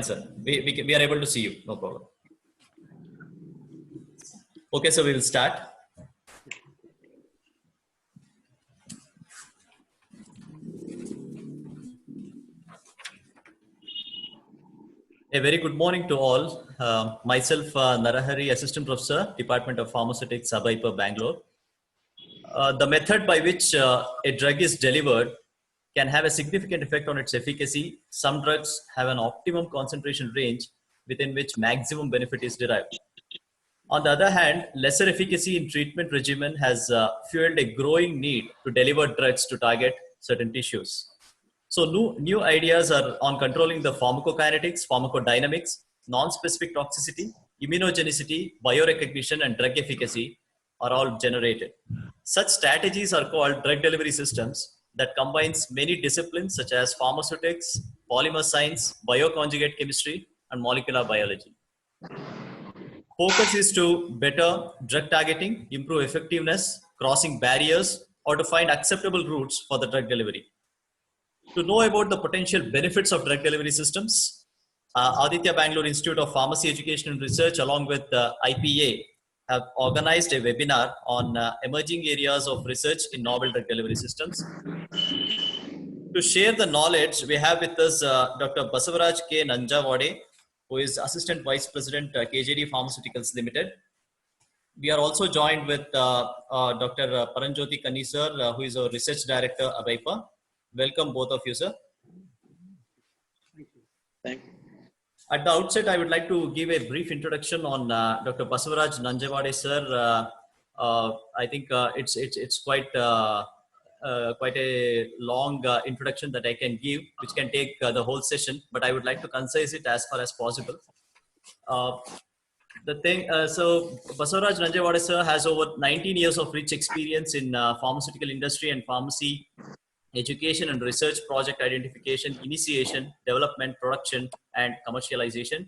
Sir, we are able to see you. No problem. Okay, so we will start. A very good morning to all. Myself, Narahari, Assistant Professor, Department of Pharmaceutics, Abhaypur, Bangalore. The method by which a drug is delivered can have a significant effect on its efficacy. Some drugs have an optimum concentration range within which maximum benefit is derived. On the other hand, lesser efficacy in treatment regimen has fueled a growing need to deliver drugs to target certain tissues. So new ideas are on controlling the pharmacokinetics, pharmacodynamics, non-specific toxicity, immunogenicity, biorecognition, and drug efficacy are all generated. Such strategies are called drug delivery systems that combines many disciplines such as pharmaceutics, polymer science, bioconjugate chemistry, and molecular biology. Focus is to better drug targeting, improve effectiveness, crossing barriers, or to find acceptable routes for the drug delivery. To know about the potential benefits of drug delivery systems, Aditya Bangalore Institute of Pharmacy Education and Research along with IPA have organized a webinar on emerging areas of research in novel drug delivery systems. To share the knowledge, we have with us Dr. Basavaraj K. Nanjavade, who is Assistant Vice President, KJD Pharmaceuticals Limited. We are also joined with Dr. Paranjyoti Kanni sir, who is our Research Director, Abhaypur. Welcome both of you, sir. Thank you. At the outset, I would like to give a brief introduction on Dr. Basavaraj Nanjavade, sir. I think it's quite a long introduction that I can give, which can take the whole session, but I would like to concise it as far as possible. So Basavaraj Nanjavade, sir, has over 19 years of rich experience in pharmaceutical industry and pharmacy education and research, project identification, initiation, development, production, and commercialization.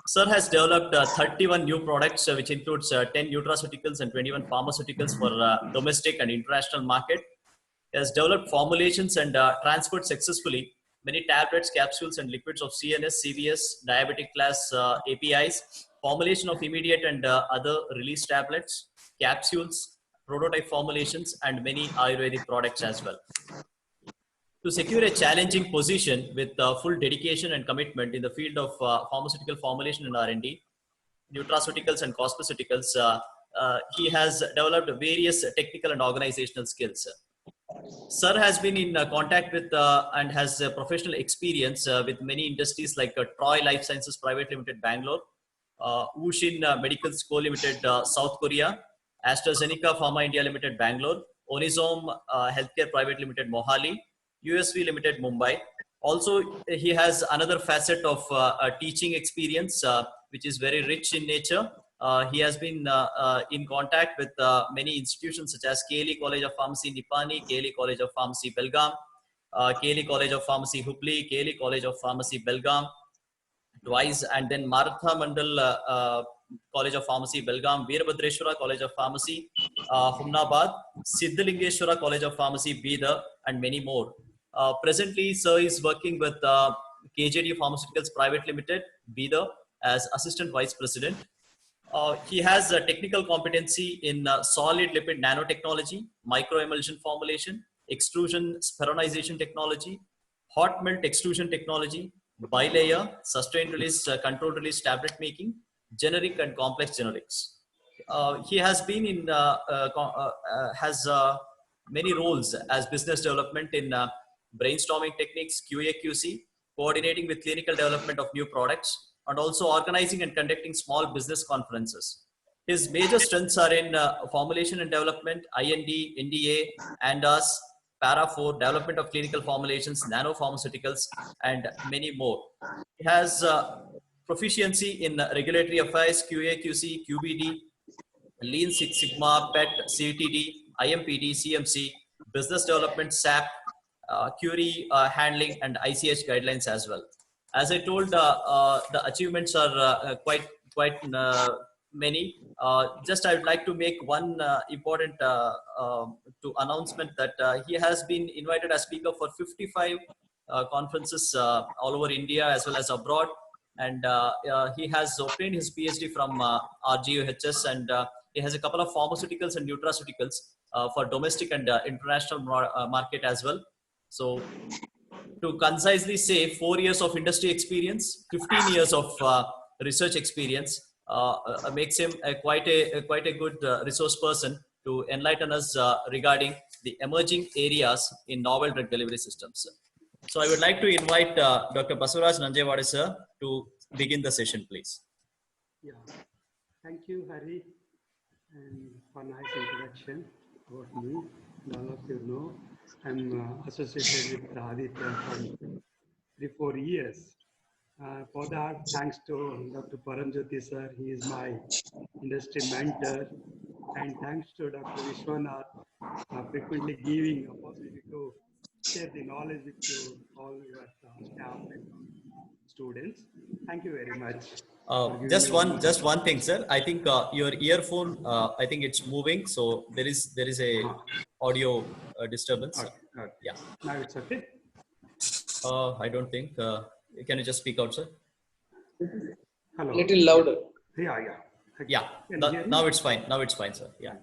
Sir has developed 31 new products, which includes 10 nutraceuticals and 21 pharmaceuticals for domestic and international market. He has developed formulations and transferred successfully many tablets, capsules, and liquids of CNS, CVS, diabetic class APIs, formulation of immediate and other release tablets, capsules, prototype formulations, and many Ayurvedic products as well. To secure a challenging position with full dedication and commitment in the field of pharmaceutical formulation and R&D, nutraceuticals and cosmeceuticals, he has developed various technical and organizational skills. Sir has been in contact with and has professional experience with many industries like Troy Life Sciences Private Limited, Bangalore, Wushin Medicals Co. Limited, South Korea, AstraZeneca Pharma India Limited, Bangalore, Onizome Healthcare Private Limited, Mohali, USV Limited, Mumbai. Also, he has another facet of teaching experience, which is very rich in nature. He has been in contact with many institutions such as KLE College of Pharmacy, Nipani, KLE College of Pharmacy, Belgaum, KLE College of Pharmacy, Hubli, KLE College of Pharmacy, Belgaum, twice, and then Maratha Mandal College of Pharmacy, Belgaum, Veerabhadreshwara College of Pharmacy, Humnabad, Siddhalingeshwara College of Pharmacy, Bidar, and many more. Presently, sir is working with KJD Pharmaceuticals Private Limited, Bidar, as Assistant Vice President. He has a technical competency in solid lipid nanotechnology, microemulsion formulation, extrusion speronization technology, hot melt extrusion technology, bilayer, sustained release, controlled release tablet making, generic and complex generics. He has been in many roles as business development in brainstorming techniques, QA/QC, coordinating with clinical development of new products, and also organizing and conducting small business conferences. His major strengths are in formulation and development, IND, NDA, ANDAS, Para 4, development of clinical formulations, nanopharmaceuticals, and many more. He has proficiency in regulatory affairs, QA, QC, QBD, Lean Six Sigma, PET, CTD, IMPD, CMC, business development, SAP, query handling, and ICH guidelines as well. As I told, the achievements are quite many. Just I would like to make one important announcement that he has been invited as speaker for 55 conferences all over India as well as abroad. and he has obtained his PhD from RGUHS, and he has a couple of pharmaceuticals and nutraceuticals for domestic and international market as well. So to concisely say, 4 years of industry experience, 15 years of research experience makes him quite a good resource person to enlighten us regarding the emerging areas in novel drug delivery systems. So I would like to invite Dr. Basuraj Nanjewade sir to begin the session, please. Yeah, thank you, Hari, and for nice introduction about me. All of you know, I'm associated with Aditya for 3-4 years. For that, thanks to Dr. Paramjyoti sir, he is my industry mentor, and thanks to Dr. Vishwanath, frequently giving opportunity to share the knowledge with you, all your staff and students. Thank you very much. Just one thing, sir. I think your earphone, I think it's moving, so there is a audio disturbance. Okay, okay. Yeah. Now it's okay. I don't think. Can you just speak out, sir? Hello. Little louder. Yeah, yeah. Okay. Yeah. Now it's fine. Now it's fine, sir. Yeah.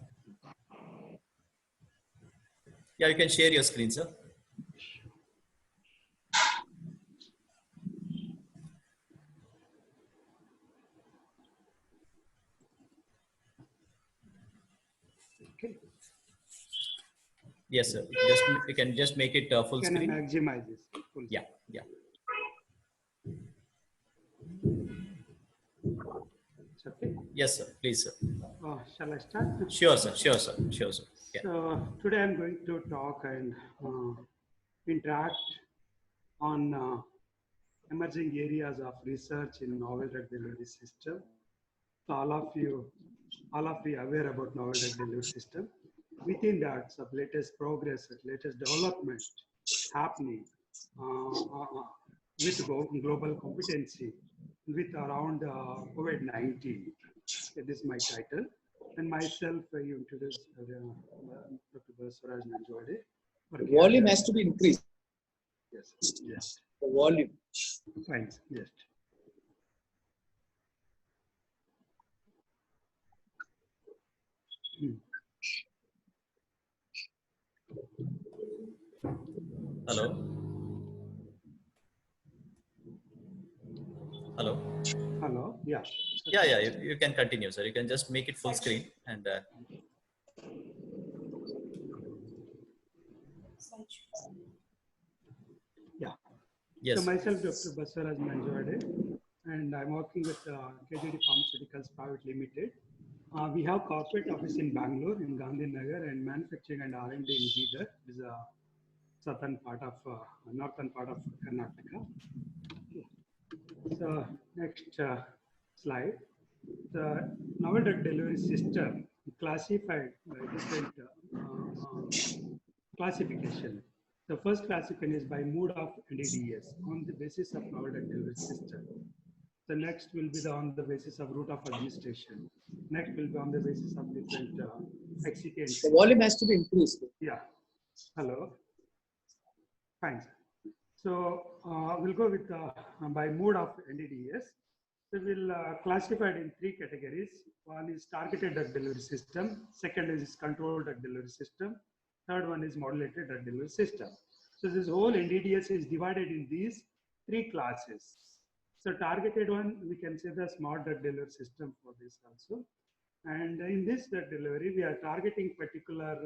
Yeah, you can share your screen, sir. Okay. Yes, sir. You can just make it full Can screen. I maximize this? Full Yeah, yeah. It's okay. Yes, sir. Please, sir. Shall I start? Sure, sir. Sure, sir. Sure, sir. Yeah. So today I'm going to talk and interact on emerging areas of research in novel drug delivery system. So all of you aware about novel drug delivery system. Within that, some latest progress, latest development happening with global competency with around COVID-19. This is my title. And myself, I introduce Dr. Basuraj Nanjewade. The volume has to be increased. Yes, yes. The volume. Fine, yes. Hello. Hello. Hello. Yeah. Yeah, yeah. You can continue, sir. You can just make it full screen and. Yeah. Yes. So myself, Dr. Basuraj Nanjewade, and I'm working with KGD Pharmaceuticals Private Limited. We have corporate office in Bangalore, in Gandhinagar, and manufacturing and R&D in Bidar, which is a southern part of northern part of Karnataka. Okay. So next slide. The novel drug delivery system classified by different classification. The first classification is by mode of NDDS on the basis of novel drug delivery system. The next will be on the basis of route of administration. Next will be on the basis of different excipients. The volume has to be increased. Yeah. Hello. Fine. So we'll go with by mode of NDDS. So we'll classify it in 3 categories. One is targeted drug delivery system. Second is controlled drug delivery system. Third one is modulated drug delivery system. So this whole NDDS is divided in these 3 classes. So targeted one, we can say the smart drug delivery system for this also. And in this drug delivery, we are targeting particular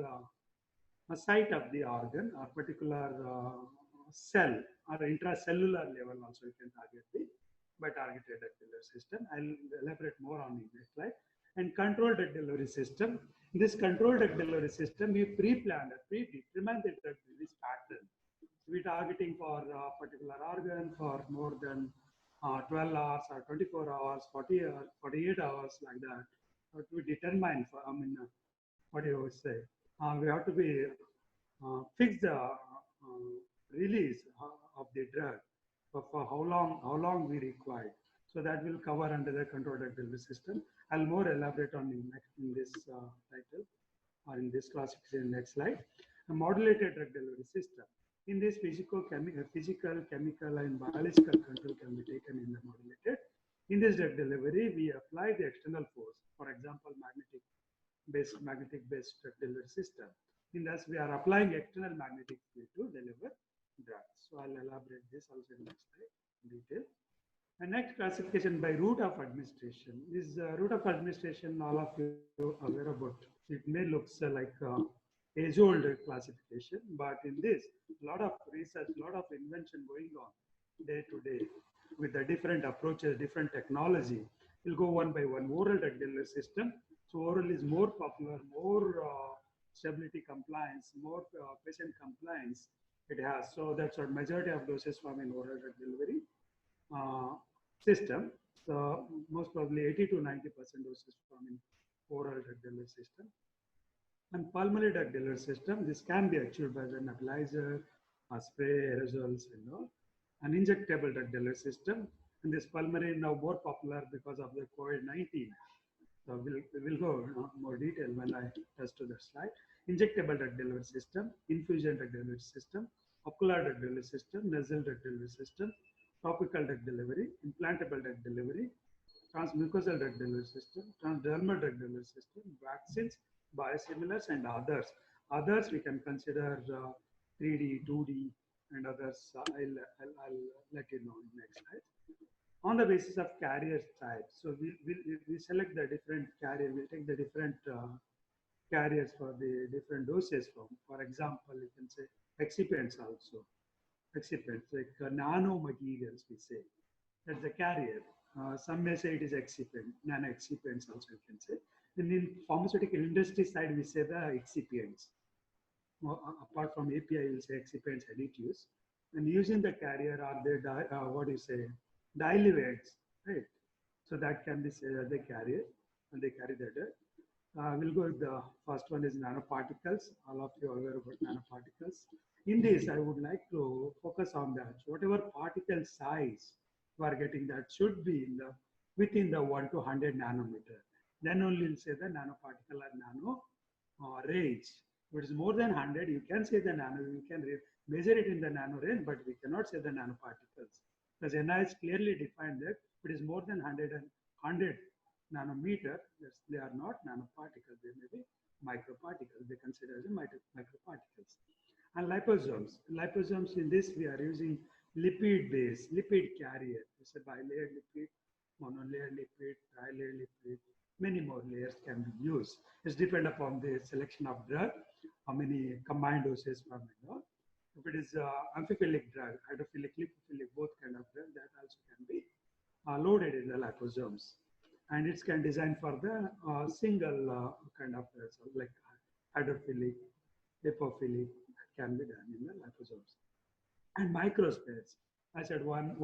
site of the organ or particular cell or intracellular level also you can target the by targeted drug delivery system. I'll elaborate more on the next slide. And controlled drug delivery system. This controlled drug delivery system, we pre-planned, pre-determined the drug release pattern. We're targeting for a particular organ for more than 12 hours or 24 hours, 40 hours, 48 hours like that. But we determine for, what do you say? We have to be fix the release of the drug for how long we require. So that will cover under the controlled drug delivery system. I'll more elaborate on in this title or in this classification next slide. A modulated drug delivery system. In this, physical, chemical, and biological control can be taken in the modulated. In this drug delivery, we apply the external force, for example, magnetic-based drug delivery system. In this, we are applying external magnetic field to deliver drugs. So I'll elaborate this also in next slide in detail. And next, classification by route of administration. This route of administration, all of you are aware about. It may look like age-old classification, but in this, a lot of research, a lot of invention going on day to day with the different approaches, different technology. We'll go one by one. Oral drug delivery system. So oral is more popular, more stability compliance, more patient compliance it has. So that's what majority of doses from an oral drug delivery system. So most probably 80 to 90% doses from an oral drug delivery system. And pulmonary drug delivery system, this can be achieved by the nebulizer, spray, aerosols, an injectable drug delivery system. And this pulmonary now more popular because of the COVID-19. So we'll go more detail when I touch to the slide. Injectable drug delivery system, infusion drug delivery system, ocular drug delivery system, nasal drug delivery system, topical drug delivery, implantable drug delivery, transmucosal drug delivery system, transdermal drug delivery system, vaccines, biosimilars, and others. Others we can consider 3D, 2D, and others. I'll let you know in next slide. On the basis of carrier type, so we select the different carrier. We take the different carriers for the different doses from. For example, you can say excipients also. Excipients like nano materials we say. That's the carrier. Some may say it is excipient, nano excipients also you can say. And in pharmaceutical industry side, we say the excipients. Apart from API, we'll say excipients, additives. And using the carrier are the, what do you say, diluents, right? So that can be said as the carrier, and they carry the drug. We'll go with the first one is nanoparticles. All of you are aware about nanoparticles. In this, I would like to focus on that. Whatever particle size you are getting, that should be in the within the 1 to 100 nanometer. Then only we'll say the nanoparticle or nano range. If it is more than 100, you can say the nano. You can measure it in the nano range, but we cannot say the nanoparticles. Because NIH clearly defined that if it is more than 100 nanometer, they are not nanoparticles. They may be microparticles. They consider as microparticles. And liposomes. Liposomes in this we are using lipid-based, lipid carrier. It's a bilayered lipid, monolayer lipid, trilayer lipid. Many more layers can be used. It's depend upon the selection of drug, how many combined doses from it. If it is amphiphilic drug, hydrophilic, lipophilic, both kind of drug, that also can be loaded in the liposomes. And it can design for the single kind of like hydrophilic, lipophilic, can be done in the liposomes. And microspace, I said one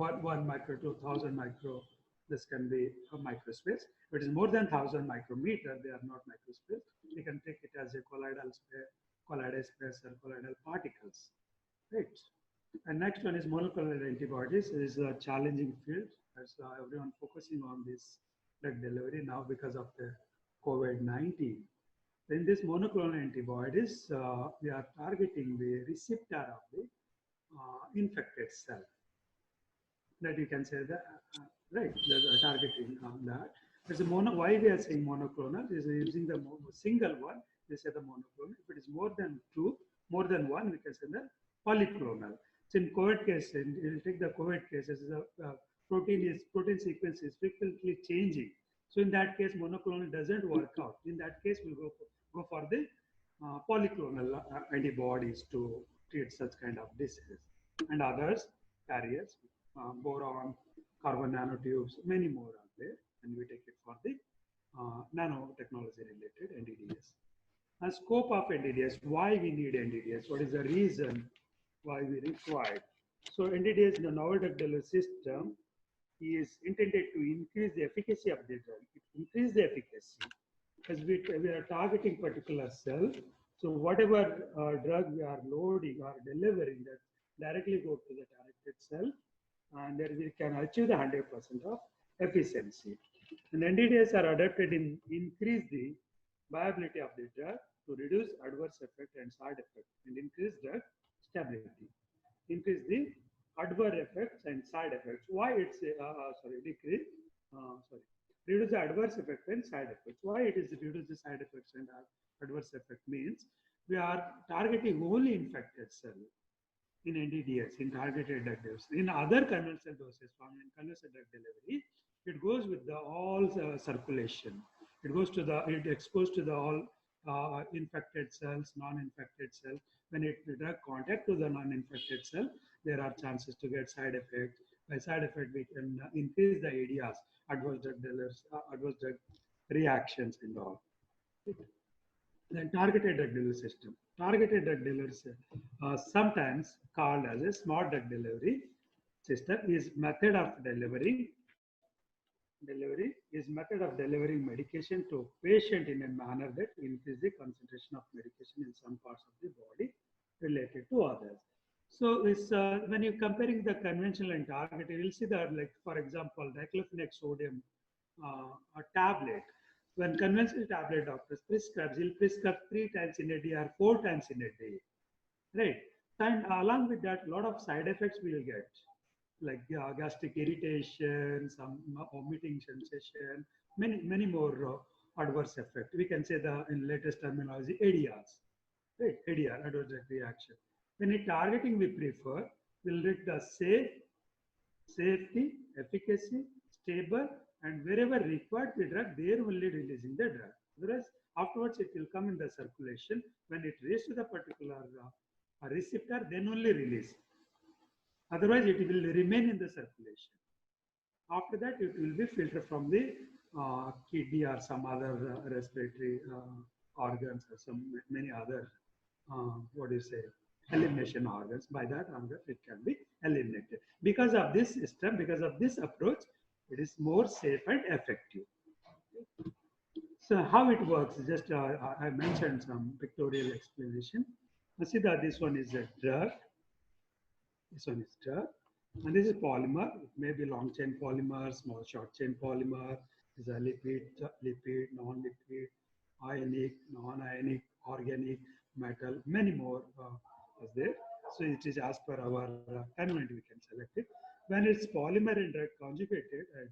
micro to 1,000 micro, this can be a microspace. If it is more than 1,000 micrometer, they are not microspace. You can take it as a colloidal space or colloidal particles. Right. And next one is monoclonal antibodies. It is a challenging field. As everyone focusing on this drug delivery now because of the COVID-19. In this monoclonal antibodies, we are targeting the receptor of the infected cell. That you can say that, right, the targeting on that. There's a why we are saying monoclonal is using the single one, we say the monoclonal. If it is more than two, more than one, we can say the polyclonal. So in COVID case, we'll take the COVID cases, the protein sequence is frequently changing. So in that case, monoclonal doesn't work out. In that case, we'll go for the polyclonal antibodies to treat such kind of diseases. And others, carriers, boron, carbon nanotubes, many more are there. And we take it for the nanotechnology related NDDS. And scope of NDDS, why we need NDDS? What is the reason why we require? So NDDS, the novel drug delivery system, is intended to increase the efficacy of the drug. It increases the efficacy as we are targeting particular cell. So whatever drug we are loading or delivering, that directly go to the targeted cell, and there we can achieve the 100% of efficiency. And NDDS are adapted in increase the viability of the drug to reduce adverse effect and side effect and increase drug stability. increase the adverse effects and side effects. Why it's decrease? Sorry, reduce the adverse effect and side effects. Why it is reduce the side effects and adverse effect means we are targeting only infected cell in NDDS, in targeted drug delivery. In other conventional doses, from conventional drug delivery, it goes with the all circulation. It goes to the, it exposed to the all infected cells, non-infected cells. When it drug contact to the non-infected cell, there are chances to get side effects. By side effect, we can increase the ADRs, adverse drug deliveries, adverse drug reactions and all. Then targeted drug delivery system. Targeted drug delivery sometimes called as a smart drug delivery system is method of delivering medication to patient in a manner that increases the concentration of medication in some parts of the body related to others. So it's when you're comparing the conventional and targeted, you'll see that, like for example, diclofenac sodium a tablet. When conventional tablet doctors prescribes, he'll prescribe 3 times in a day or 4 times in a day, right? And along with that, a lot of side effects we'll get, like gastric irritation, some vomiting sensation, many more adverse effects. We can say the in latest terminology ADRs, right? ADR, adverse drug reaction. When in targeting, we prefer will read the safety, efficacy, stable, and wherever required the drug, they are only releasing the drug. Whereas afterwards it will come in the circulation. When it reaches to the particular receptor, then only release. Otherwise, it will remain in the circulation. After that, it will be filtered from the kidney or some other respiratory organs or many other, what do you say, elimination organs. By that organ, it can be eliminated. Because of this system, because of this approach, it is more safe and effective. So how it works, just I mentioned some pictorial explanation. Now see that this one is a drug, this one is drug, and this is polymer. It may be long chain polymer, small short chain polymer, is a lipid, non-lipid, ionic, non-ionic, organic, metal, many more is there. So it is as per our convent we can select it. When it's polymer and drug conjugated and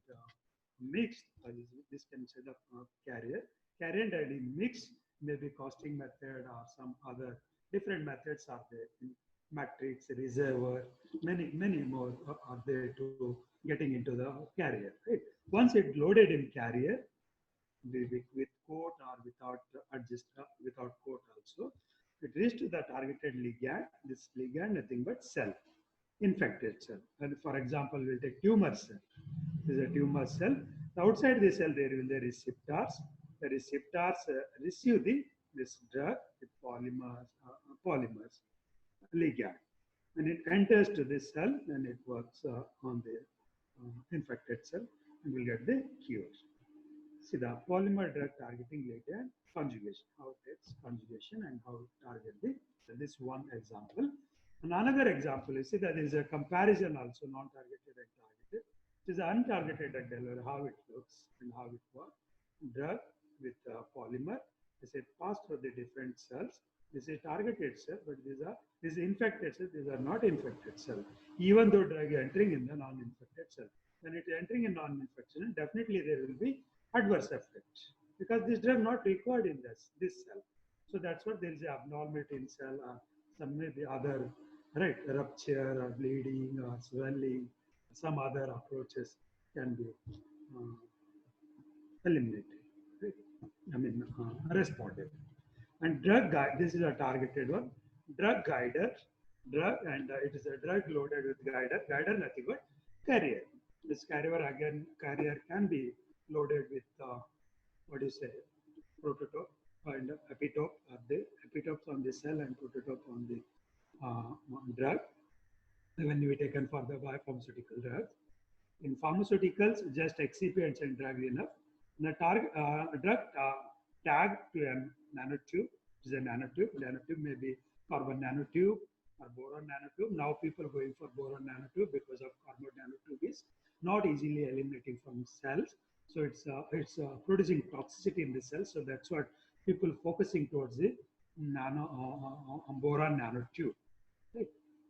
mixed, this can say the carrier and ID mixed, maybe costing method or some other different methods are there. Matrix, reservoir, many more are there to getting into the carrier. Right? Once it's loaded in carrier, with coat or without without coat also, it reaches to the targeted ligand. This ligand nothing but cell, infected cell. And for example, we'll take tumor cell. This is a tumor cell. Outside the cell, there will be receptors. The receptors receive this drug with polymers, ligand. When it enters to this cell, then it works on the infected cell and will get the cure. See the polymer drug targeting ligand conjugation, how it takes conjugation and how to target the. So this one example. And another example is see that there is a comparison also non-targeted and targeted. It is untargeted drug delivery, how it looks and how it works. Drug with polymer is it passed through the different cells. This is targeted cell, but these infected cells, these are not infected cells. Even though drug is entering in the non-infected cell. When it is entering in non-infection, definitely there will be adverse effects because this drug not required in this cell. So that's what there is an abnormality in cell or some maybe other, right, rupture or bleeding or swelling, some other approaches can be eliminated, right? I mean, responded. And drug guide, this is a targeted one. Drug guider, and it is a drug loaded with guider. Guider nothing but carrier. This carrier can be loaded with what do you say, prototype and epitope. The epitopes on the cell and prototype on the drug. When we taken for the biopharmaceutical drugs. In pharmaceuticals, just excipients and drug enough. The drug tag to a nanotube. It is a nanotube. Nanotube may be carbon nanotube or boron nanotube. Now people are going for boron nanotube because of carbon nanotube is not easily eliminating from cells. So it's producing toxicity in the cells. So that's what people focusing towards the boron nanotube. Right?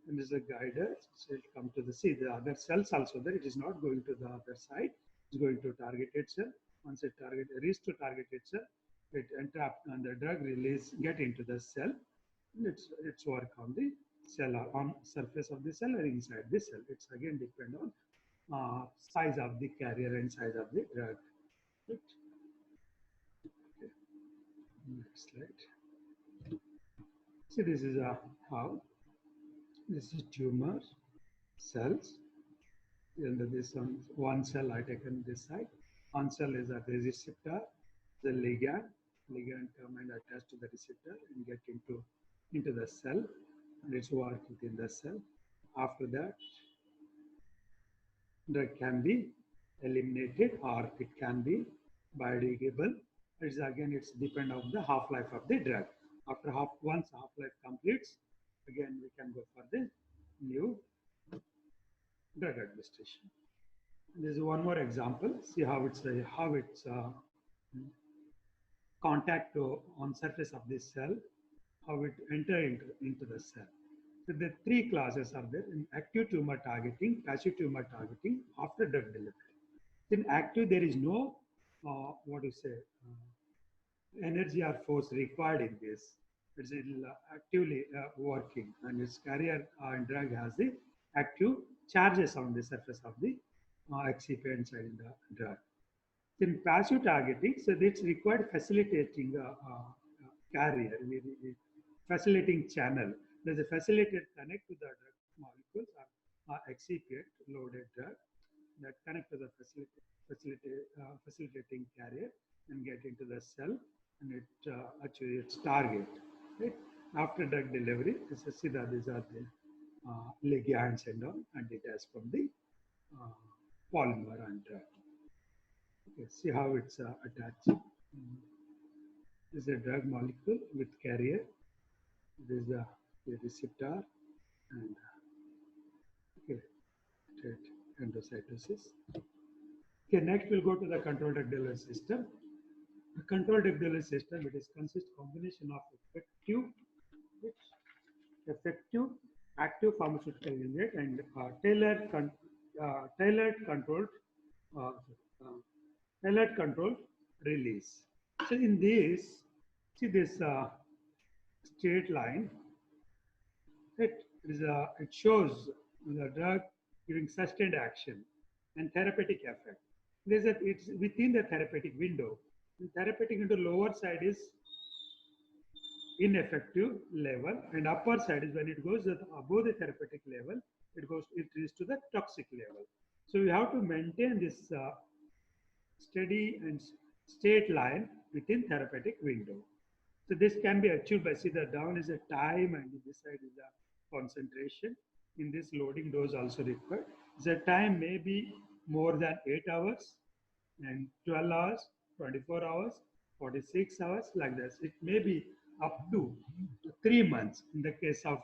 and this is a guider. So it'll come to the the other cells also there. It is not going to the other side. It's going to targeted cell. Once it reaches to targeted cell, it entrap and the drug release get into the cell. And it's work on the cell or on surface of the cell or inside the cell. It's again depend on size of the carrier and size of the drug. Right. Okay. Next slide. So this is how this is tumor cells. And this one cell I taken this side. One cell is a receptor, the ligand. Ligand come and attach to the receptor and get into the cell, and it's work within the cell. After that, drug can be eliminated or it can be biodegradable. It's depend on the half-life of the drug. After once half-life completes, again we can go for the new drug administration. This is one more example. See how it's contact on surface of this cell, how it enter into the cell. So the three classes are there: in active tumor targeting, passive tumor targeting, after drug delivery. In active, there is no energy or force required in this. It's actively working, and its carrier and drug has the active charges on the surface of the excipient side in the drug. In passive targeting, so it's required facilitating carrier, facilitating channel. There's a facilitated connect to the drug molecules or excipient loaded drug that connect to the facilitating carrier and get into the cell, and it actually its target. Right? After drug delivery, see that these are the ligands and all, and it has from the polymer and drug. Okay, see how it's attached. This is a drug molecule with carrier. This is the receptor, and okay, endocytosis. Okay, next we'll go to the controlled drug delivery system. The controlled drug delivery system, it is consists combination of effective active pharmaceutical unit and tailored controlled release. So in this, see this straight line. It shows the drug giving sustained action and therapeutic effect. It's within the therapeutic window. The therapeutic window lower side is ineffective level, and upper side is when it goes above the therapeutic level, it reaches to the toxic level. So we have to maintain this steady and straight line within therapeutic window. So this can be achieved by, see the down is a time and this side is a concentration. In this loading dose also required. The time may be more than 8 hours and 12 hours, 24 hours, 46 hours, like this. It may be up to 3 months in the case of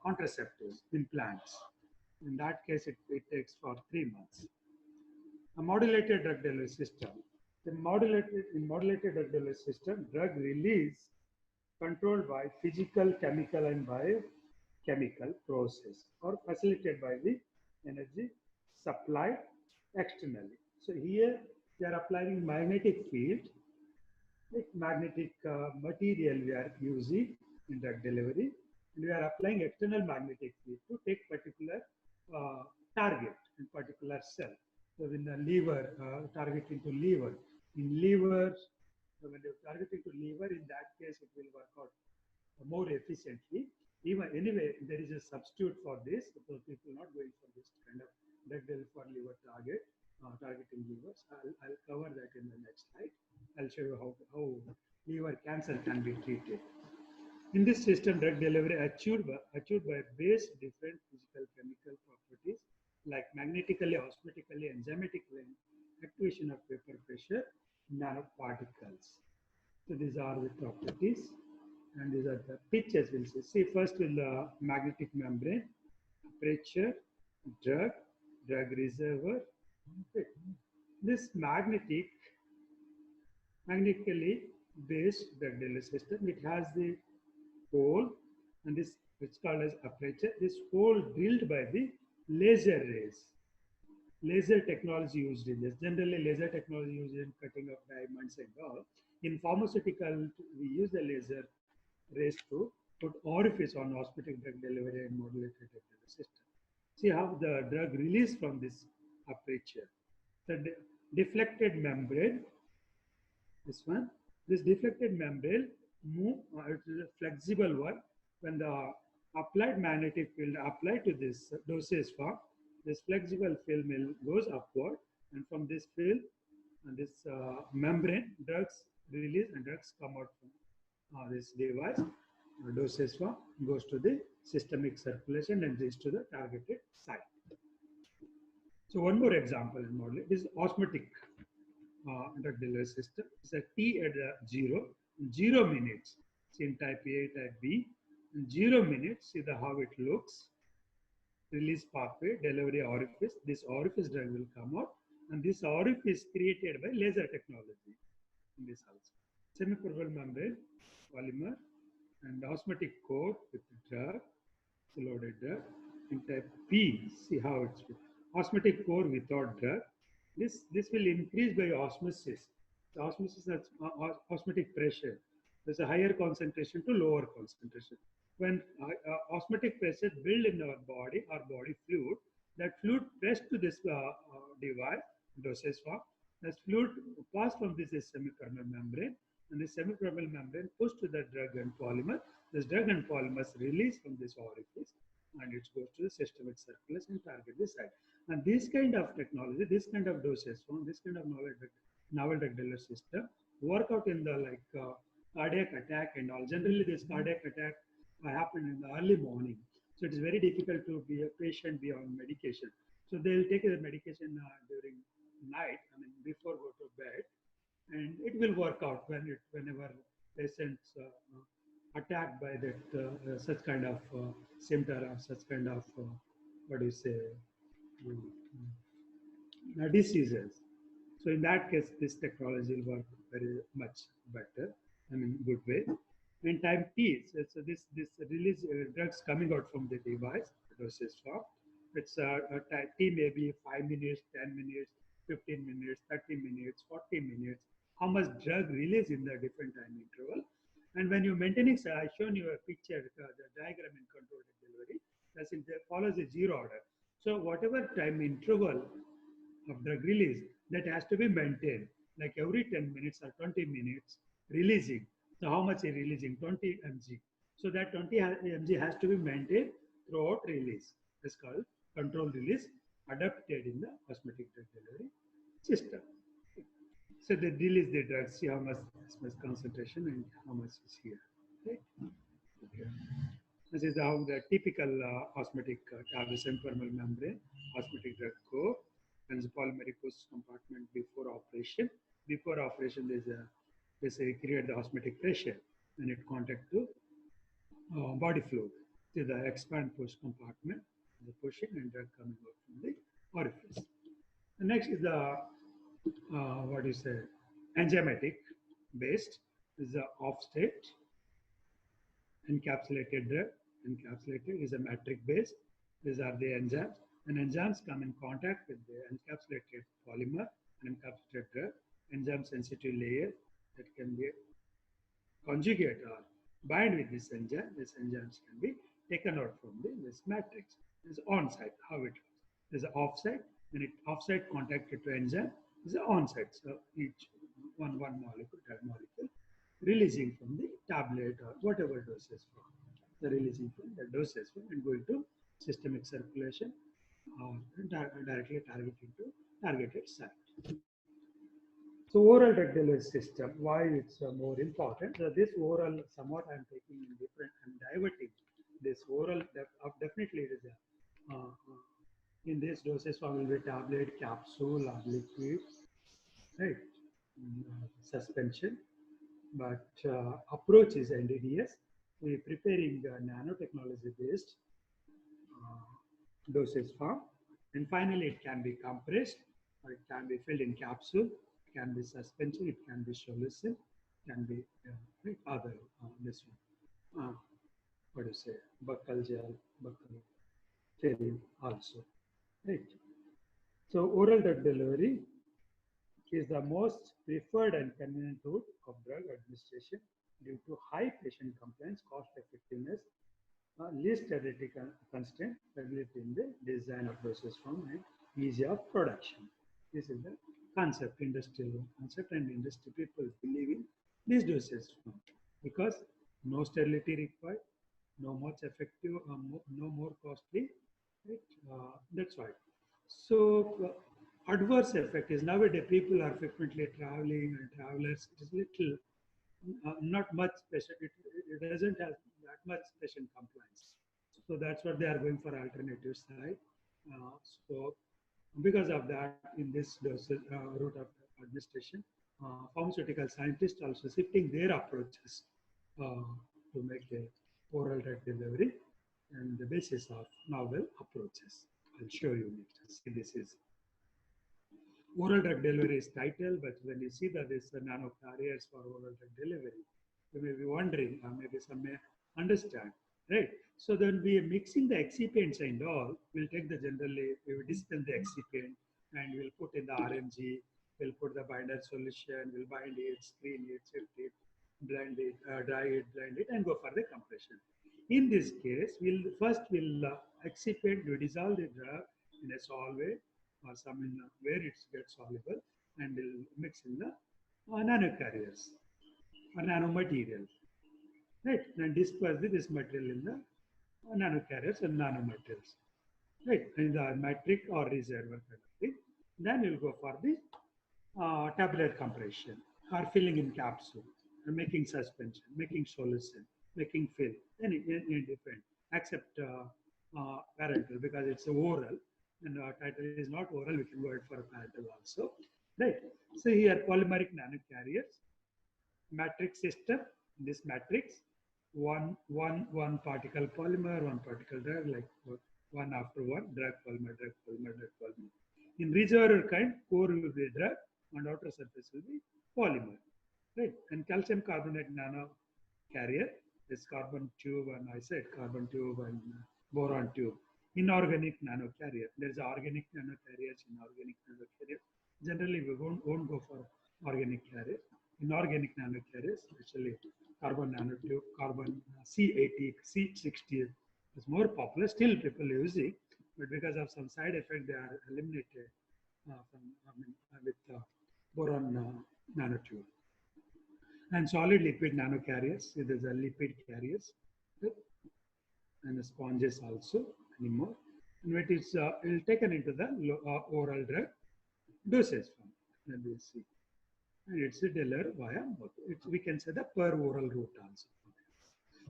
contraceptives, implants. In that case, it takes for 3 months. A modulated drug delivery system. In modulated drug delivery system, drug release controlled by physical, chemical, and biochemical process or facilitated by the energy supplied externally. So here we are applying magnetic field, like magnetic material we are using in drug delivery, and we are applying external magnetic field to take particular target in particular cell. So in the liver, targeting to liver. In liver, so when you targeting to liver, in that case it will work out more efficiently. Even anyway, there is a substitute for this, so people not going for this kind of drug delivery for liver targeting livers. I'll cover that in the next slide. I'll show you how liver cancer can be treated. In this system, drug delivery achieved by base different physical chemical properties like magnetically, osmotically, enzymatically, activation of vapor pressure, nanoparticles. So these are the properties, and these are the pictures we'll see. See first with the magnetic membrane, aperture, drug reservoir. Okay. This magnetically based drug delivery system, it has the pole, and this It's called as aperture. This hole drilled by the laser rays. Laser technology used in this. Generally, laser technology used in cutting of diamonds and all. In pharmaceutical, we use the laser rays to put orifice on osmotic drug delivery and modulated drug delivery system. See how the drug released from this aperture. The deflected membrane, this one, this deflected membrane move, it is a flexible one. When the applied magnetic field applied to this dosage form, this flexible film goes upward, and from this field and this membrane, drugs release and drugs come out from this device. Dosage form goes to the systemic circulation and reaches to the targeted site. So one more example in model is osmotic drug delivery system. It's a T at 0 minutes. See in type A, type B. In 0 minutes, see how it looks. Release pathway, delivery orifice. This orifice drug will come out, and this orifice created by laser technology. In this also, semipermeable membrane, polymer, and osmotic core with drug, loaded drug. In type B, see how it's osmotic core without drug. This will increase by osmosis. The osmosis that's osmotic pressure. There's a higher concentration to lower concentration. When osmotic pressure build in our body fluid, that fluid pressed to this device, dosage form, that fluid pass from this semipermeable membrane, and this semipermeable membrane push to the drug and polymer. This drug and polymers release from this orifice, and it goes to the systemic circulation and target this site. And this kind of technology, this kind of dosage form, this kind of novel drug delivery system work out in the cardiac attack and all. Generally, this cardiac attack happen in the early morning, so it is very difficult to be a patient be on medication. So they'll take the medication during night, I mean before go to bed, and it will work out whenever patients attacked by that such kind of symptom or such kind of what do you say diseases. So in that case, this technology will work very much better, I mean good way. In time T, so this release drugs coming out from the device, dosage form. It's time T may be 5 minutes, 10 minutes, 15 minutes, 30 minutes, 40 minutes. How much drug release in the different time interval. And when you're maintaining, so I shown you a picture, the diagram in controlled delivery, that's it follows a zero order. So whatever time interval of drug release, that has to be maintained, like every 10 minutes or 20 minutes releasing. So how much is releasing? 20 mg. So that 20 mg has to be maintained throughout release. It's called control release adapted in the osmotic drug delivery system. So they release the drug, see how much concentration and how much is here. Right? Okay. This is how the typical osmotic tablet semipermeable membrane, osmotic drug core, and the polymeric post compartment before operation. Before operation, they create the osmotic pressure and it contact to body fluid. See the expand push compartment, the pushing and drug coming out from the orifice. The next is the what do you say, enzymatic based. Is the off state encapsulated drug. Encapsulated is a matrix base. These are the enzymes, and enzymes come in contact with the encapsulated polymer and encapsulated drug. Enzyme sensitive layer that can be conjugate or bind with this enzyme. These enzymes can be taken out from this matrix. This is on-site, how it goes. There's an off-site, when it off-site contacted to enzyme, is an on-site. So each one molecule, drug molecule, releasing from the tablet or whatever doses from. The releasing from the doses from and going to systemic circulation or directly targeting to targeted site. So oral drug delivery system, why it's more important? So this oral, somewhat I'm taking in different, I'm diverting this oral, definitely it is a, in this doses form will be tablet, capsule or liquid, right? Suspension, but approach is NDDS. We're preparing nanotechnology based dosage form, and finally it can be compressed, or it can be filled in capsule, it can be suspension, it can be solution, it can be other this one. what do you say, buccal gel, buccal film also, right? So oral drug delivery is the most preferred and convenient route of drug administration due to high patient compliance, cost effectiveness, least sterility constraint, stability in the design of dosage form, and ease of production. This is the concept, industrial concept, and industry people believe in this dosage form because no sterility required, no much effective, no more costly. Right? That's why. So adverse effect is nowadays people are frequently traveling and travelers. It is little, not much patient. It doesn't have that much patient compliance. So that's what they are going for alternative side. So because of that, in this route of administration, pharmaceutical scientists also shifting their approaches to make a oral drug delivery and the basis of novel approaches. I'll show you next. See, this is oral drug delivery is title, but when you see that there's nano carriers for oral drug delivery, you may be wondering, maybe some may understand, right? So then we are mixing the excipients and all. We'll take the generally, we will dispense the excipient and we'll put in the RMG, we'll put the binder solution, we'll bind it, screen it, shift it, blend it, dry it, blend it, and go for the compression. In this case, we'll excipient, we dissolve the drug in a solvent or some in where it gets soluble, and we'll mix in the nanocarriers or nanomaterials, right? And disperse this material in the nanocarriers and nanomaterials, right? In the metric or reservoir kind of thing. Then you'll go for the tabular compression or filling in capsule, and making suspension, making solution, making fill, any different, except parenteral because it's oral and title is not oral, we can go ahead for a parenteral also, right? So here polymeric nanocarriers, matrix system, this matrix, one particle polymer, one particle drug, like one after one, drug polymer, drug polymer, drug polymer. In reservoir kind, core will be drug and outer surface will be polymer, right? And calcium carbonate nano carrier, this carbon tube, and I said carbon tube and boron tube. Inorganic nano carrier, there is organic nano carriers, inorganic nano carriers. Generally, we won't go for organic carriers. Inorganic nano carriers, especially carbon nanotube, carbon C80, C60 is more popular. Still, people use it, but because of some side effect, they are eliminated with boron nanotube. And solid liquid nanocarriers, there's a lipid carriers, right? And the sponges also anymore. And it is taken into the oral drug dosage form. And we'll see. And it's delivered via both. We can say the per oral route also.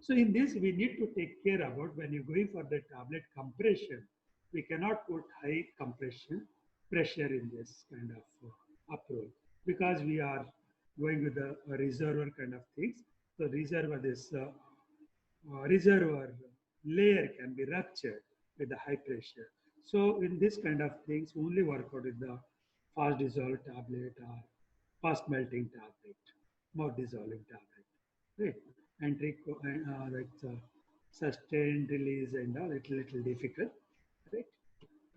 So in this, we need to take care about when you're going for the tablet compression, we cannot put high compression pressure in this kind of approach because we are going with the reservoir kind of things. So reservoir, this reservoir layer can be ruptured with the high pressure. So in this kind of things, only work out with the fast dissolved tablet or fast melting tablet, more dissolving tablet, right? And like sustained release and all, it's a little difficult, right?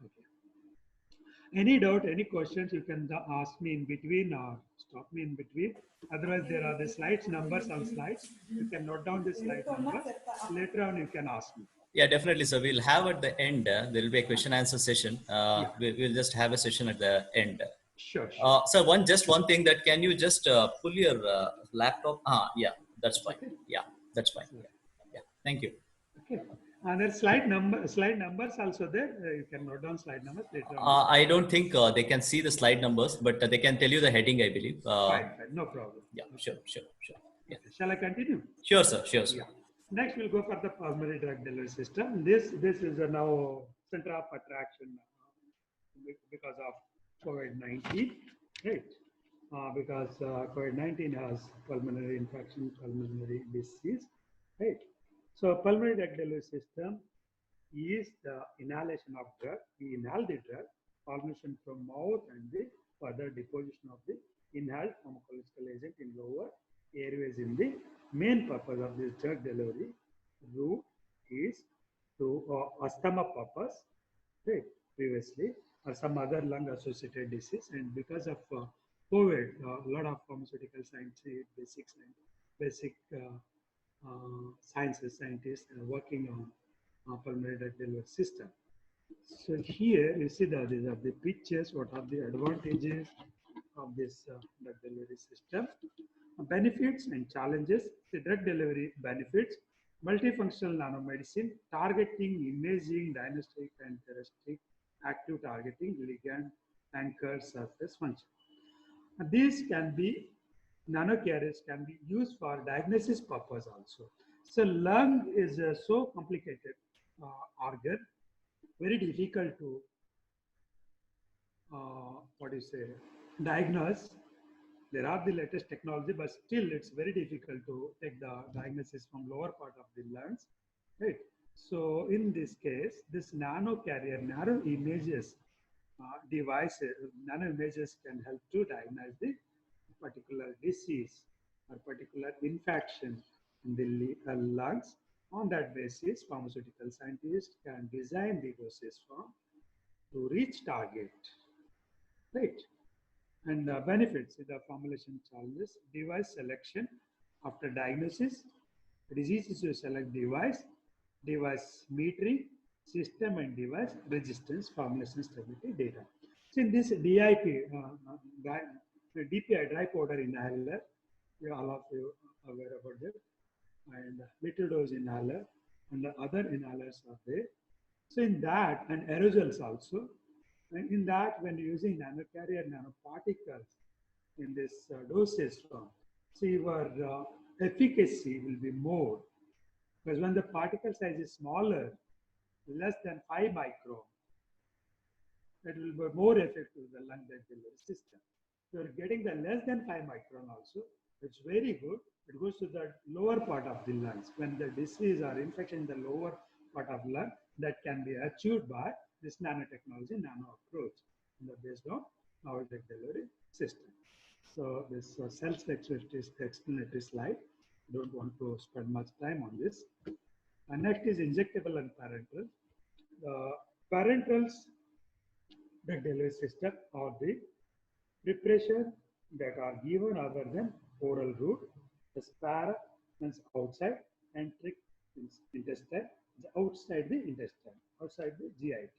Okay. Any doubt, any questions, you can ask me in between or stop me in between. Otherwise, there are the slides, numbers on slides. You can note down the slide number. Later on, you can ask me. Yeah, definitely. So we'll have at the end, there will be a question answer session. We'll just have a session at the end. Sure, sure. So just one thing that can you just pull your laptop? Yeah, that's fine. Okay. Yeah, that's fine. Yeah. Thank you. Okay. And there's slide numbers also there. You can note down slide numbers later on. I don't think they can see the slide numbers, but they can tell you the heading, I believe. Fine, no problem. Yeah, sure. Yeah. Okay. Shall I continue? Sure, sir. Yeah. Next, we'll go for the pulmonary drug delivery system. This is now center of attraction because of COVID-19, right? Because COVID-19 has pulmonary infection, pulmonary disease, right? So pulmonary drug delivery system is the inhalation of drug. We inhale the drug, formation from mouth and the further deposition of the inhaled pharmacological agent in lower airways in the main purpose of this drug delivery route is to asthma purpose, right, previously, or some other lung associated disease. And because of COVID, a lot of pharmaceutical science, basic sciences, scientists are working on pulmonary drug delivery system. So here you see that these are the pictures, what are the advantages of this drug delivery system. Benefits and challenges. The drug delivery benefits, multifunctional nanomedicine, targeting, imaging, diagnostic and therapeutic, active targeting, ligand, anchor, surface function. And these can be, nanocarriers can be used for diagnosis purpose also. So lung is so complicated organ, very difficult to diagnose. There are the latest technology, but still it's very difficult to take the diagnosis from lower part of the lungs, right? So in this case, this nano carrier, narrow images devices, nano images can help to diagnose the particular disease or particular infection in the lungs. On that basis, pharmaceutical scientists can design the dosage form to reach target, right? And benefits in the formulation challenges, device selection after diagnosis. It is easy to select device, device metering, system and device, resistance, formulation stability data. So in this DIP, DPI, dry powder inhaler, all of you are aware about it, and little dose inhaler, and the other inhalers are there. So in that, and aerosols also, and in that, when using nanocarrier nanoparticles in this dosage form, so your efficacy will be more, because when the particle size is smaller, less than 5 micron, it will be more effective in the lung drug delivery system. You are getting the less than 5 micron also, it's very good. It goes to the lower part of the lungs. When the disease or infection in the lower part of lung, that can be achieved by this nanotechnology, nano approach, based on our drug delivery system. So this self-explanatory slide. I don't want to spend much time on this. And next is injectable and parenteral. The parenterals drug delivery system are the preparation that are given other than oral route. The para means outside, and trick means intestine, outside the intestine, outside the GIT.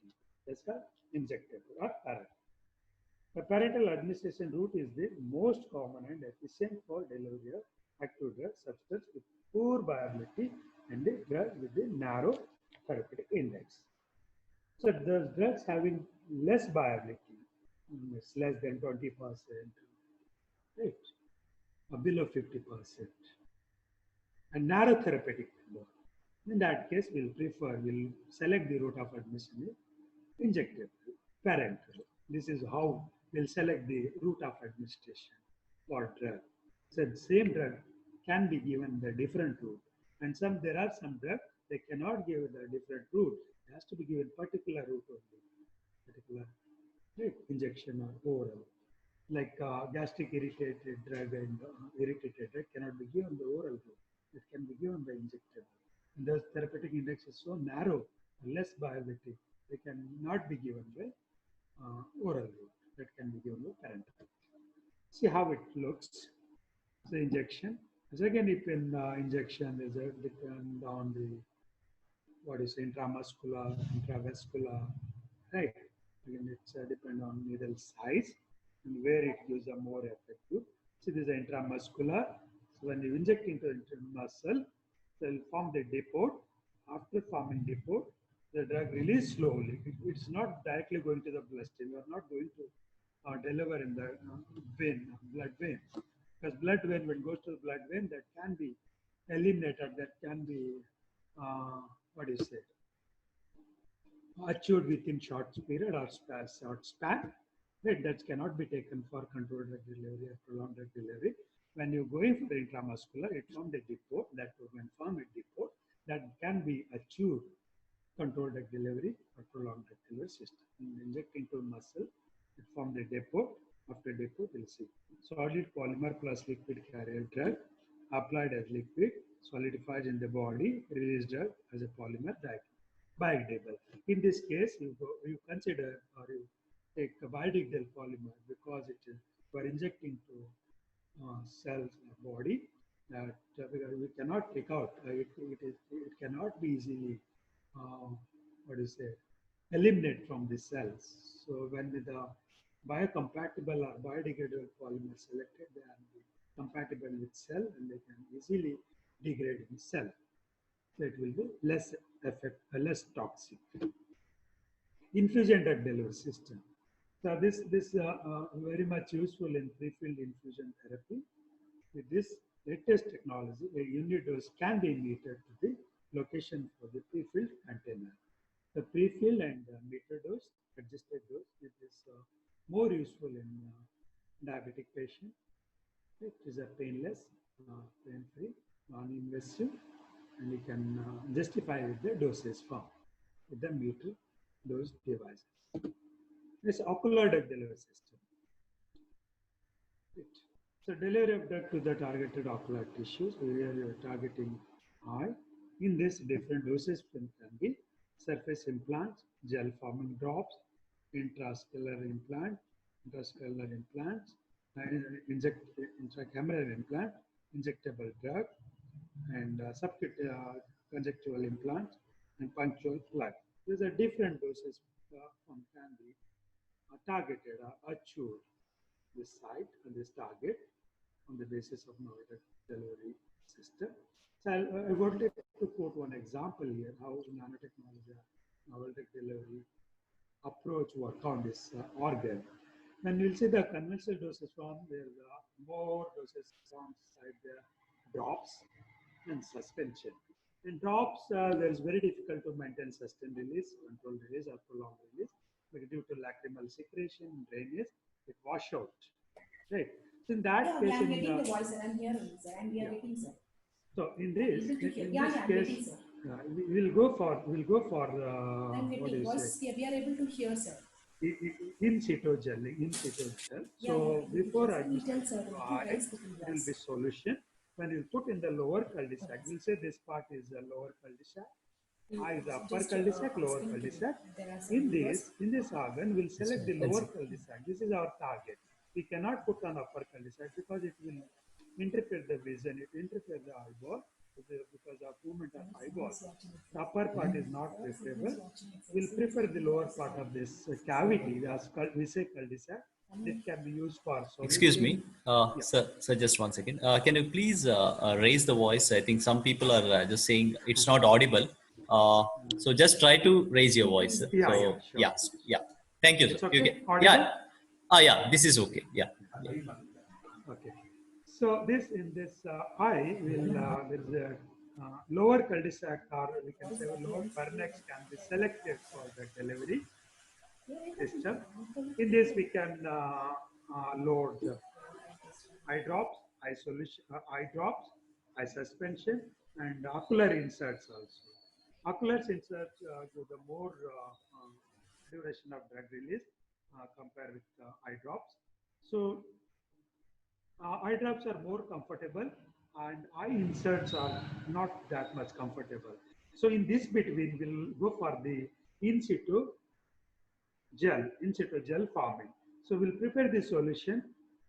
That's called injectable or parenteral. The parenteral administration route is the most common and efficient for delivery of active drug substance with poor viability and the drug with the narrow therapeutic index. So the drugs having less viability, it's less than 20%, right, or below 50%, and narrow therapeutic window. In that case, we'll select the route of admission injectable, parenteral. This is how we'll select the route of administration for drug. So the same drug can be given the different route, and there are some drugs they cannot give the different route. It has to be given particular route only, particular, right, injection or oral. Like gastric irritated drug and irritated drug cannot be given the oral route. It can be given the injectable. And the therapeutic index is so narrow, less viability. They cannot be given by oral route. That can be given by parenteral. See how it looks. So injection. So again, if in injection is depend on the intramuscular, intravascular, right? Again, it's depend on needle size and where it gives a more effective. So this is intramuscular. So when you inject into muscle, it will form the depot. After forming depot, the drug release slowly. It's not directly going to the bloodstream. You are not going to deliver in the vein, blood vein. Because blood vein, when it goes to the blood vein, that can be eliminated, that can be, achieved within short period or short span. Right? That cannot be taken for controlled drug delivery or prolonged drug delivery. When you're going for intramuscular, it forms a depot, that when form a depot, that can be achieved controlled drug delivery or prolonged drug delivery system. Inject into muscle, it forms a depot. After depot, we'll see. Solid polymer plus liquid carrier drug applied as liquid, solidifies in the body, released drug as a polymer biodegradable. In this case, you consider or you take a biodegradable polymer because it is for injecting to cells in the body that we cannot take out. It cannot be easily what do you say, eliminate from the cells. So when the biocompatible or biodegradable polymer selected, they are compatible with cell and they can easily degrade in cell. So it will be less less toxic. Infusion drug delivery system. So this very much useful in pre-filled infusion therapy. With this latest technology, a unit dose can be metered to the location for the pre-filled container. The pre-fill and meter dose, adjusted dose, it is more useful in diabetic patient. It is a painless, pain-free, non-invasive, and you can justify with the dosage form with the meter dose devices. This ocular drug delivery system. So delivery of drug to the targeted ocular tissues, where you are targeting eye. In this, different doses can be surface implants, gel forming drops, intraocular implants, intracameral implant, injectable drug, and conjunctival implants, and punctual plug. These are different doses can be targeted or achieved this site and this target on the basis of novel delivery system. So I would like to quote one example here how nanotechnology, novel delivery approach work on this organ. When you'll see the conventional dosage form, there's more dosage forms inside the drops and suspension. In drops, there's very difficult to maintain sustained release, controlled release, or prolonged release. But due to lacrimal secretion, drainage, it wash out. Right. So in that case, I'm getting the voice, I'm hearing, sir. I'm getting, sir. So in this, I'm case, getting, sir. we'll go for I'm what do getting you voice. say? We are able to hear, sir. In situ gel. So before administration, it will be solution. When you put in the lower cul-de-sac, we'll say this part is the lower cul-de-sac. I is the upper cul-de-sac, lower cul-de-sac. In this organ, we'll select the lower cul-de-sac. This is our target. We cannot put on upper cul-de-sac because it will interfere the vision, it interfere the eyeball because of movement of eyeball. The upper part is not preferable. We'll prefer the lower part of this cavity, as we say cul-de-sac. It can be used for solution. Excuse me, sir, just 1 second. Can you please raise the voice? I think some people are just saying it's not audible. So just try to raise your voice. Sir. Yeah, so, yeah, sure. yeah. Thank you, sir. It's okay? Yeah. Yeah, this is okay. Yeah. Okay. So in this eye will there's a lower cul-de-sac, or we can say lower pharynx can be selected for the delivery system. In this we can load the eye drops, eye suspension, and ocular inserts also. Ocular inserts give the more duration of drug release compared with eye drops. So eye drops are more comfortable and eye inserts are not that much comfortable. So in this between, we'll go for the in situ gel forming. So we'll prepare the solution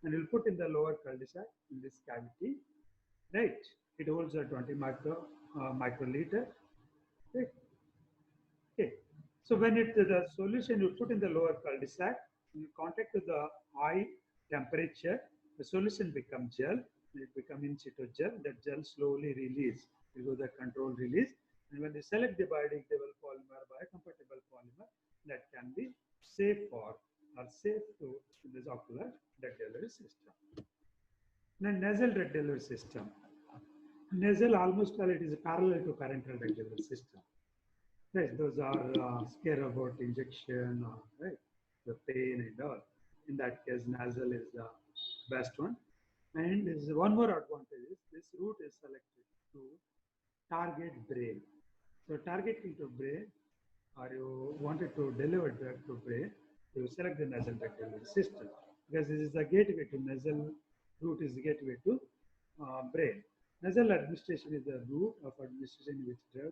and we'll put in the lower cul-de-sac in this cavity, right? It holds a 20 microliter, right? Okay. So when the solution you put in the lower cul-de-sac, you contact with the eye temperature, the solution becomes gel, it becomes in situ gel, that gel slowly release, it goes the controlled release. And when they select the biodegradable polymer, biocompatible polymer, that can be safe to this ocular drug delivery system. Then nasal drug delivery system. Nasal almost all it is parallel to parenteral drug delivery system. Right, those are scare about injection, right, the pain and all. In that case, nasal is the best one. And is one more advantage is this route is selected to target brain. So targeting to brain, or you wanted to deliver drug to brain, you select the nasal drug delivery system because this is the gateway to nasal route is the gateway to brain. Nasal administration is the route of administration in which drug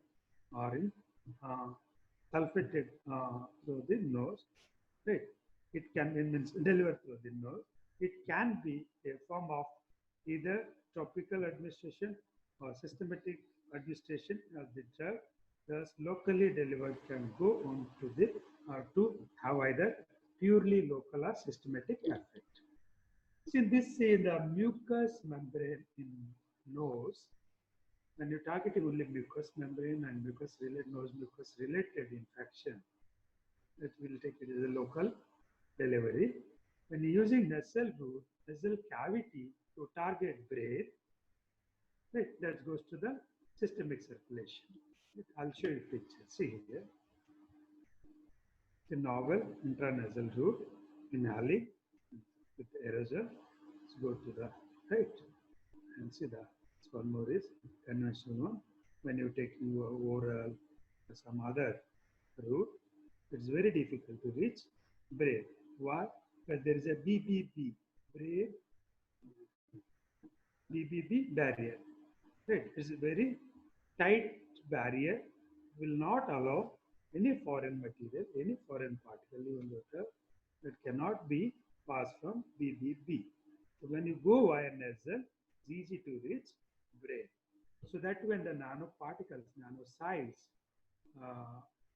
or in sulfated through the nose, right? It can be means delivered through the nose. It can be a form of either topical administration or systematic administration of the drug. Thus, locally delivered can go on to the to have either purely local or systematic effect. See this in the mucous membrane in nose. When you're targeting only mucous membrane and mucous related nose mucous related infection, that will take it as a local delivery. When you're using nasal route, nasal cavity to target brain, right, that goes to the systemic circulation. I'll show you picture. See here. The novel intranasal route inhaling with aerosol. Let's go to the right and see the one more is conventional one. When you're taking oral or some other route, it's very difficult to reach brain. Why? Because there is a BBB, brain BBB barrier. Right? It's a very tight barrier, will not allow any foreign material, any foreign particle, even water, that cannot be passed from BBB. So when you go via nasal, it's easy to reach brain. So that when the nanoparticles, nano size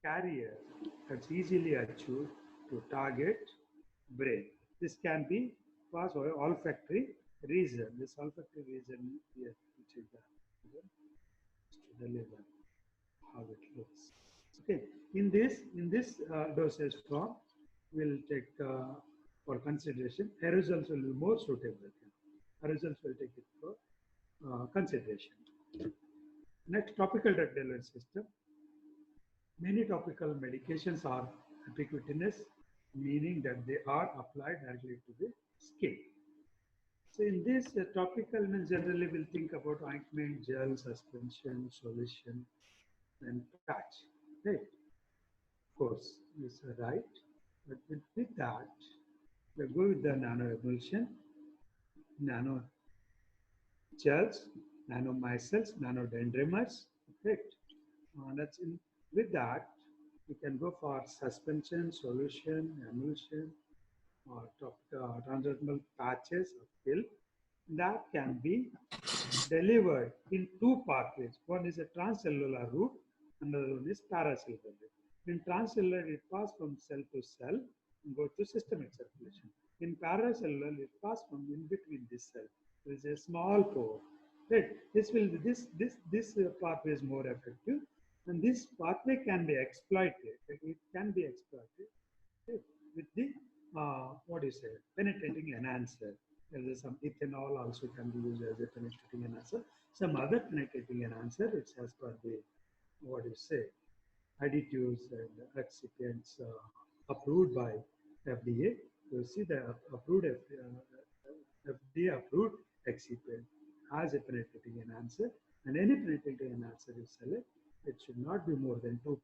carrier, that's easily achieved to target brain. This can be passed via olfactory region. This olfactory region here, which is the liver, how it looks. Okay, in this dosage form, we'll take for consideration. Aerosols will be more suitable. Aerosols will take it for consideration. Next, topical drug delivery system. Many topical medications are ubiquitous, meaning that they are applied directly to the skin. So in this topical, generally we'll think about ointment, gel, suspension, solution, and patch. Right? Of course, this is right. But with that, we go with the nano emulsion, nano gels, nanomicelles, nanodendrimers. Right? That's in. With that, we can go for suspension, solution, emulsion, or transdermal patches or pill that can be delivered in two pathways. One is a transcellular route, another one is paracellular route. In transcellular, it passes from cell to cell and go to systemic circulation. In paracellular, it passes from in between this cell. There is a small pore. Right. This pathway is more effective, and this pathway can be exploited. It can be exploited with the what do you say, penetrating enhancer. There is some ethanol also can be used as a penetrating enhancer. Some other penetrating enhancer, it's as per the what do you say, additives and excipients approved by FDA. You see the approved FDA approved excipient has a penetrating enhancer, and any penetrating enhancer you select, it should not be more than 2%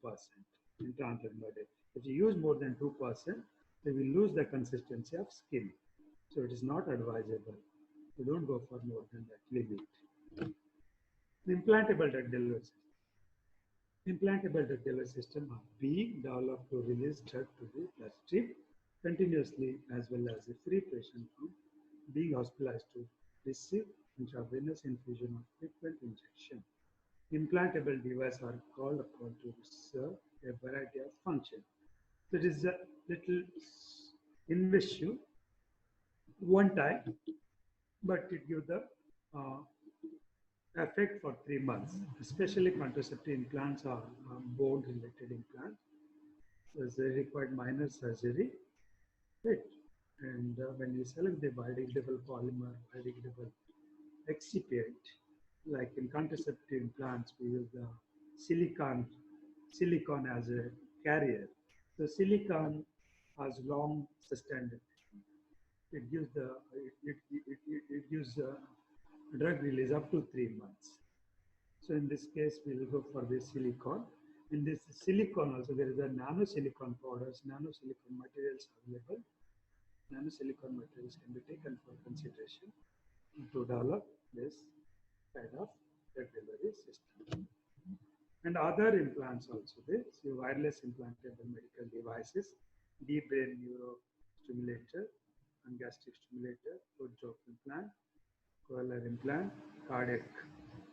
in transdermal. If you use more than 2%, they will lose the consistency of skin. So it is not advisable. You don't go for more than that limit. Implantable drug delivery system. Implantable drug delivery system are being developed to release drug to the bloodstream continuously, as well as a free patient from being hospitalized to receive intravenous infusion or frequent injection. Implantable devices are called upon to serve a variety of functions. So it is a little invasive one time, but it gives the effect for 3 months. Especially contraceptive implants or bone-related implants, they required minor surgery, right? And when you select the biodegradable polymer, biodegradable excipient, like in contraceptive implants, we use the silicon as a carrier. So silicon has long sustained. It gives it gives drug release up to 3 months. So in this case, we will go for the silicon. In this silicon also, there is a nanosilicon powders, nanosilicon materials available. Nanosilicon materials can be taken for consideration to develop this kind of drug delivery system. And other implants also there. So wireless implantable medical devices, deep brain neuro stimulator, and gastric stimulator, foot joint implant, cochlear implant, cardiac,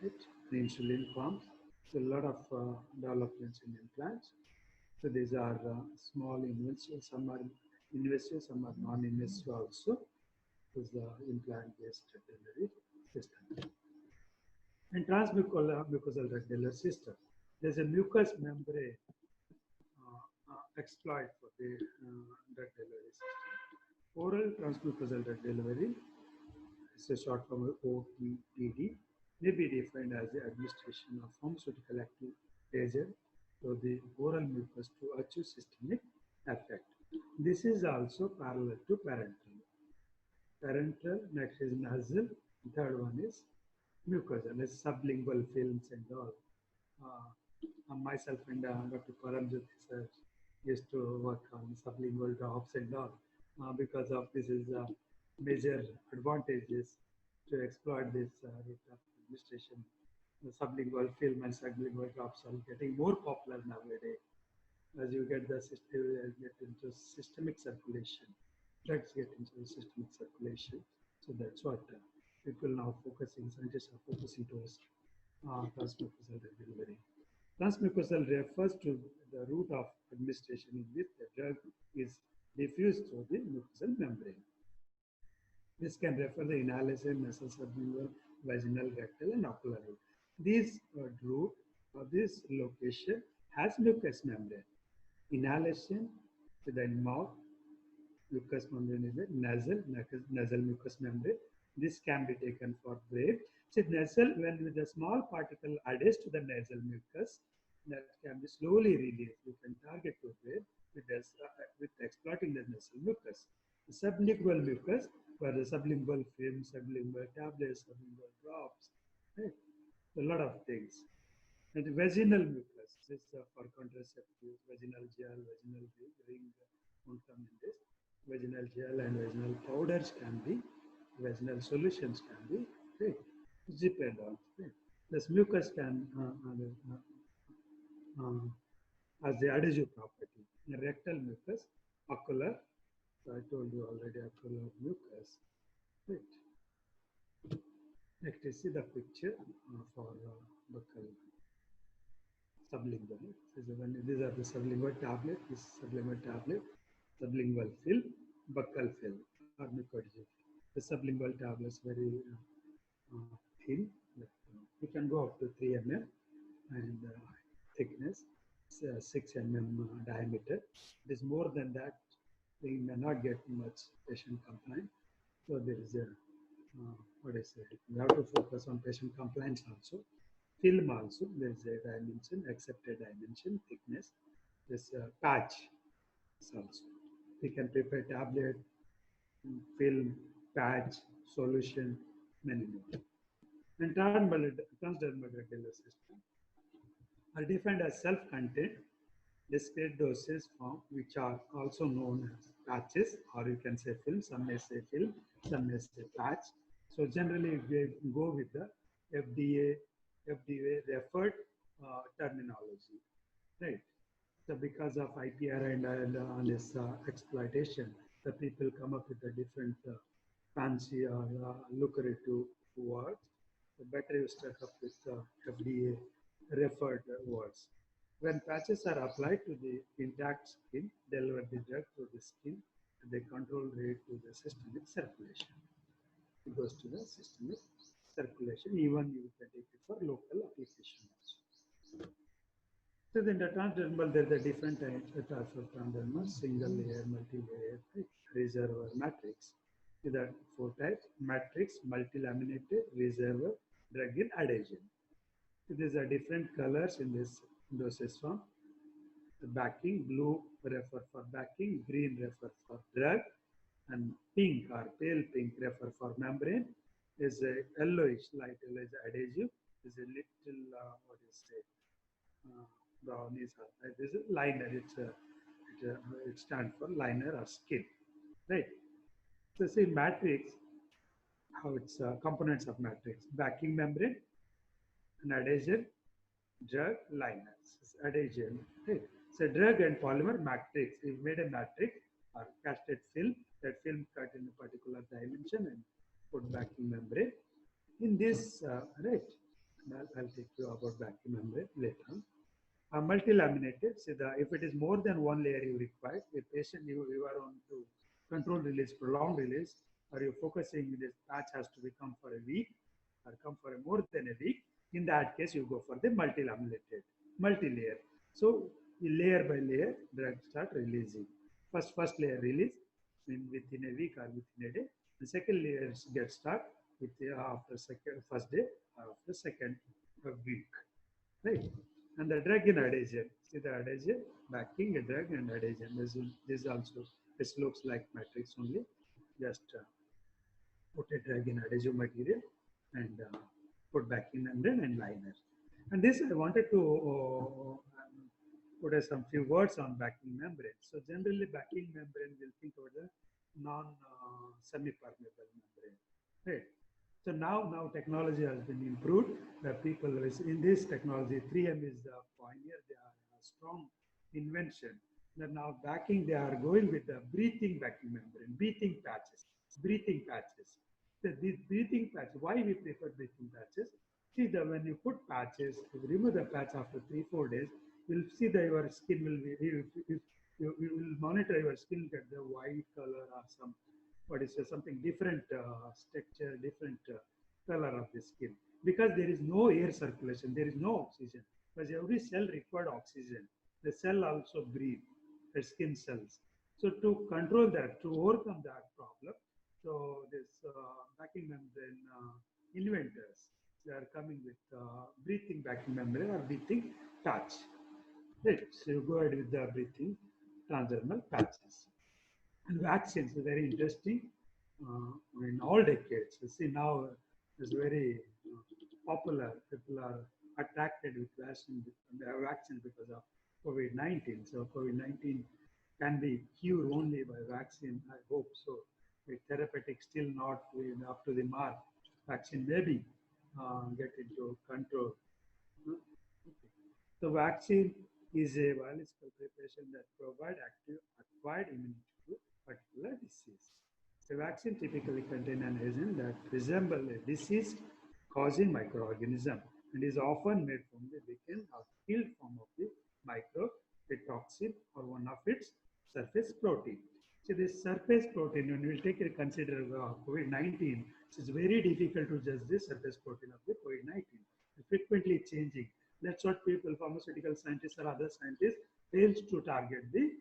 right, and insulin pumps. So a lot of developments in implants. So these are small invasive, some are invasive, some are non-invasive also. This is the implant-based delivery system. And transmucosal drug delivery system. There's a mucous membrane exploit for the drug delivery system. Oral transmucosal drug delivery is a short form of OTDD, may be defined as the administration of pharmaceutical active agent to the oral mucus to achieve systemic effect. This is also parallel to parenteral. Parenteral, next is nasal, third one is mucosal, is sublingual films and all. Myself and Dr. Paramjit sir used to work on sublingual drops and all. Because of this is major advantages to exploit this route of administration. The sublingual film and sublingual drops are getting more popular nowadays. As you get the system, get into systemic circulation, drugs get into the systemic circulation. So that's what people now focusing, scientists are focusing towards transmucosal delivery. Transmucosal refers to the route of administration in which the drug is diffused through the mucosal membrane. This can refer the inhalation, nasal, sublingual, vaginal, rectal, and ocular route. This route or this location has mucous membrane. Inhalation to the mouth, mucous membrane is the nasal mucous membrane. This can be taken for breath. So nasal, when with a small particle adheres to the nasal mucus, that can be slowly released. You can target to breath with exploiting the nasal mucus. The sublingual mucus, where the sublingual film, sublingual tablets, sublingual drops, right? A lot of things. And the vaginal mucus, this is for contraceptives, vaginal gel, vaginal ring, won't come in this. Vaginal gel and vaginal powders can be, vaginal solutions can be, right? Depend on. Right? This mucus can as the adhesive property. The rectal mucus, ocular. So I told you already, ocular mucus. Right. Next, you see the picture for buccal sublingual. These are the sublingual tablet. This sublingual tablet, sublingual film, buccal film, or mucoadhesive. The sublingual tablet is very thin. You can go up to 3 mm and thickness, 6 mm diameter. It is more than that, we may not get much patient compliance. So there is a, what I said, we have to focus on patient compliance also. Film also, there is a dimension, accepted dimension, thickness. This patch is also. We can prepare tablet, film, patch, solution, many more. And transdermal regular system are defined as self-contained discrete dosage form, which are also known as patches, or you can say film. Some may say film, some may say patch. So generally, we go with the FDA referred terminology, right? So because of IPR and this exploitation, the people come up with a different fancy or lucrative words. So better you start up with FDA referred words. When patches are applied to the intact skin, deliver the drug to the skin, they control rate to the systemic circulation. It goes to the systemic circulation, even you can take it for local application also. So then the transdermal, there are the different types of transdermal, single layer, multi-layer, reservoir, matrix. There are 4 types: matrix, multilaminated, reservoir, drug-in adhesion. So these are different colors in this dosage form. The backing, blue refer for backing, green refer for drug, and pink or pale pink refer for membrane. Is a yellowish, light yellowish adhesive. Is a little what do you say? Brownish. This is liner. It stands for liner or skin, right? So see matrix. How it's components of matrix: backing membrane, an adhesion, drug, liners. Adhesion, right? So drug and polymer matrix. We made a matrix or casted film. That film cut in a particular dimension and put backing membrane. In this, right? I'll take you about backing membrane later on. Multi-laminated, so if it is more than one layer you require, the patient you are on to control release, prolonged release, or you're focusing this patch has to become for a week or come for a more than a week. In that case, you go for the multi-laminated, multi-layer. So layer by layer, drug start releasing. First layer release within a week or within a day. The second layer get start with after first day, after second week, right? And the drug in adhesion. See the adhesion, backing, a drug and adhesion. This also, this looks like matrix only. Just put a drug in adhesive material and put backing membrane and liner. And this I wanted to put some few words on backing membrane. So generally backing membrane will think about the non-semi-permeable membrane, right? So now technology has been improved. The people in this technology, 3M is the pioneer. They are a strong invention. They're now backing. They are going with the breathing backing membrane, breathing patches, breathing patches. So these breathing patches. Why we prefer breathing patches? See that when you put patches, you remove the patch after 3-4 days, you'll see that your skin will be. You will monitor your skin get the white color or some what is something different structure, different color of the skin, because there is no air circulation, there is no oxygen. Because every cell required oxygen. The cell also breathe, the skin cells. So to control that, to overcome that problem, so this backing membrane inventors, they are coming with breathing backing membrane or breathing patch. Right. So you go ahead with the breathing transdermal patches. And vaccines are very interesting in all decades. You see now it's very popular. People are attracted with vaccines because of COVID-19. So COVID-19 can be cured only by vaccine. I hope so. With therapeutic still not up to the mark. Vaccine maybe get into control. So vaccine is a biological preparation that provide active acquired immunity to particular disease. The vaccine typically contains an agent that resembles a disease-causing microorganism and is often made from the weakened or killed form of the microbe, a toxin, or one of its surface protein. So this surface protein, when we take a consider COVID-19, it's very difficult to judge the surface protein of the COVID-19. It's frequently changing. That's what people, pharmaceutical scientists or other scientists, fails to target the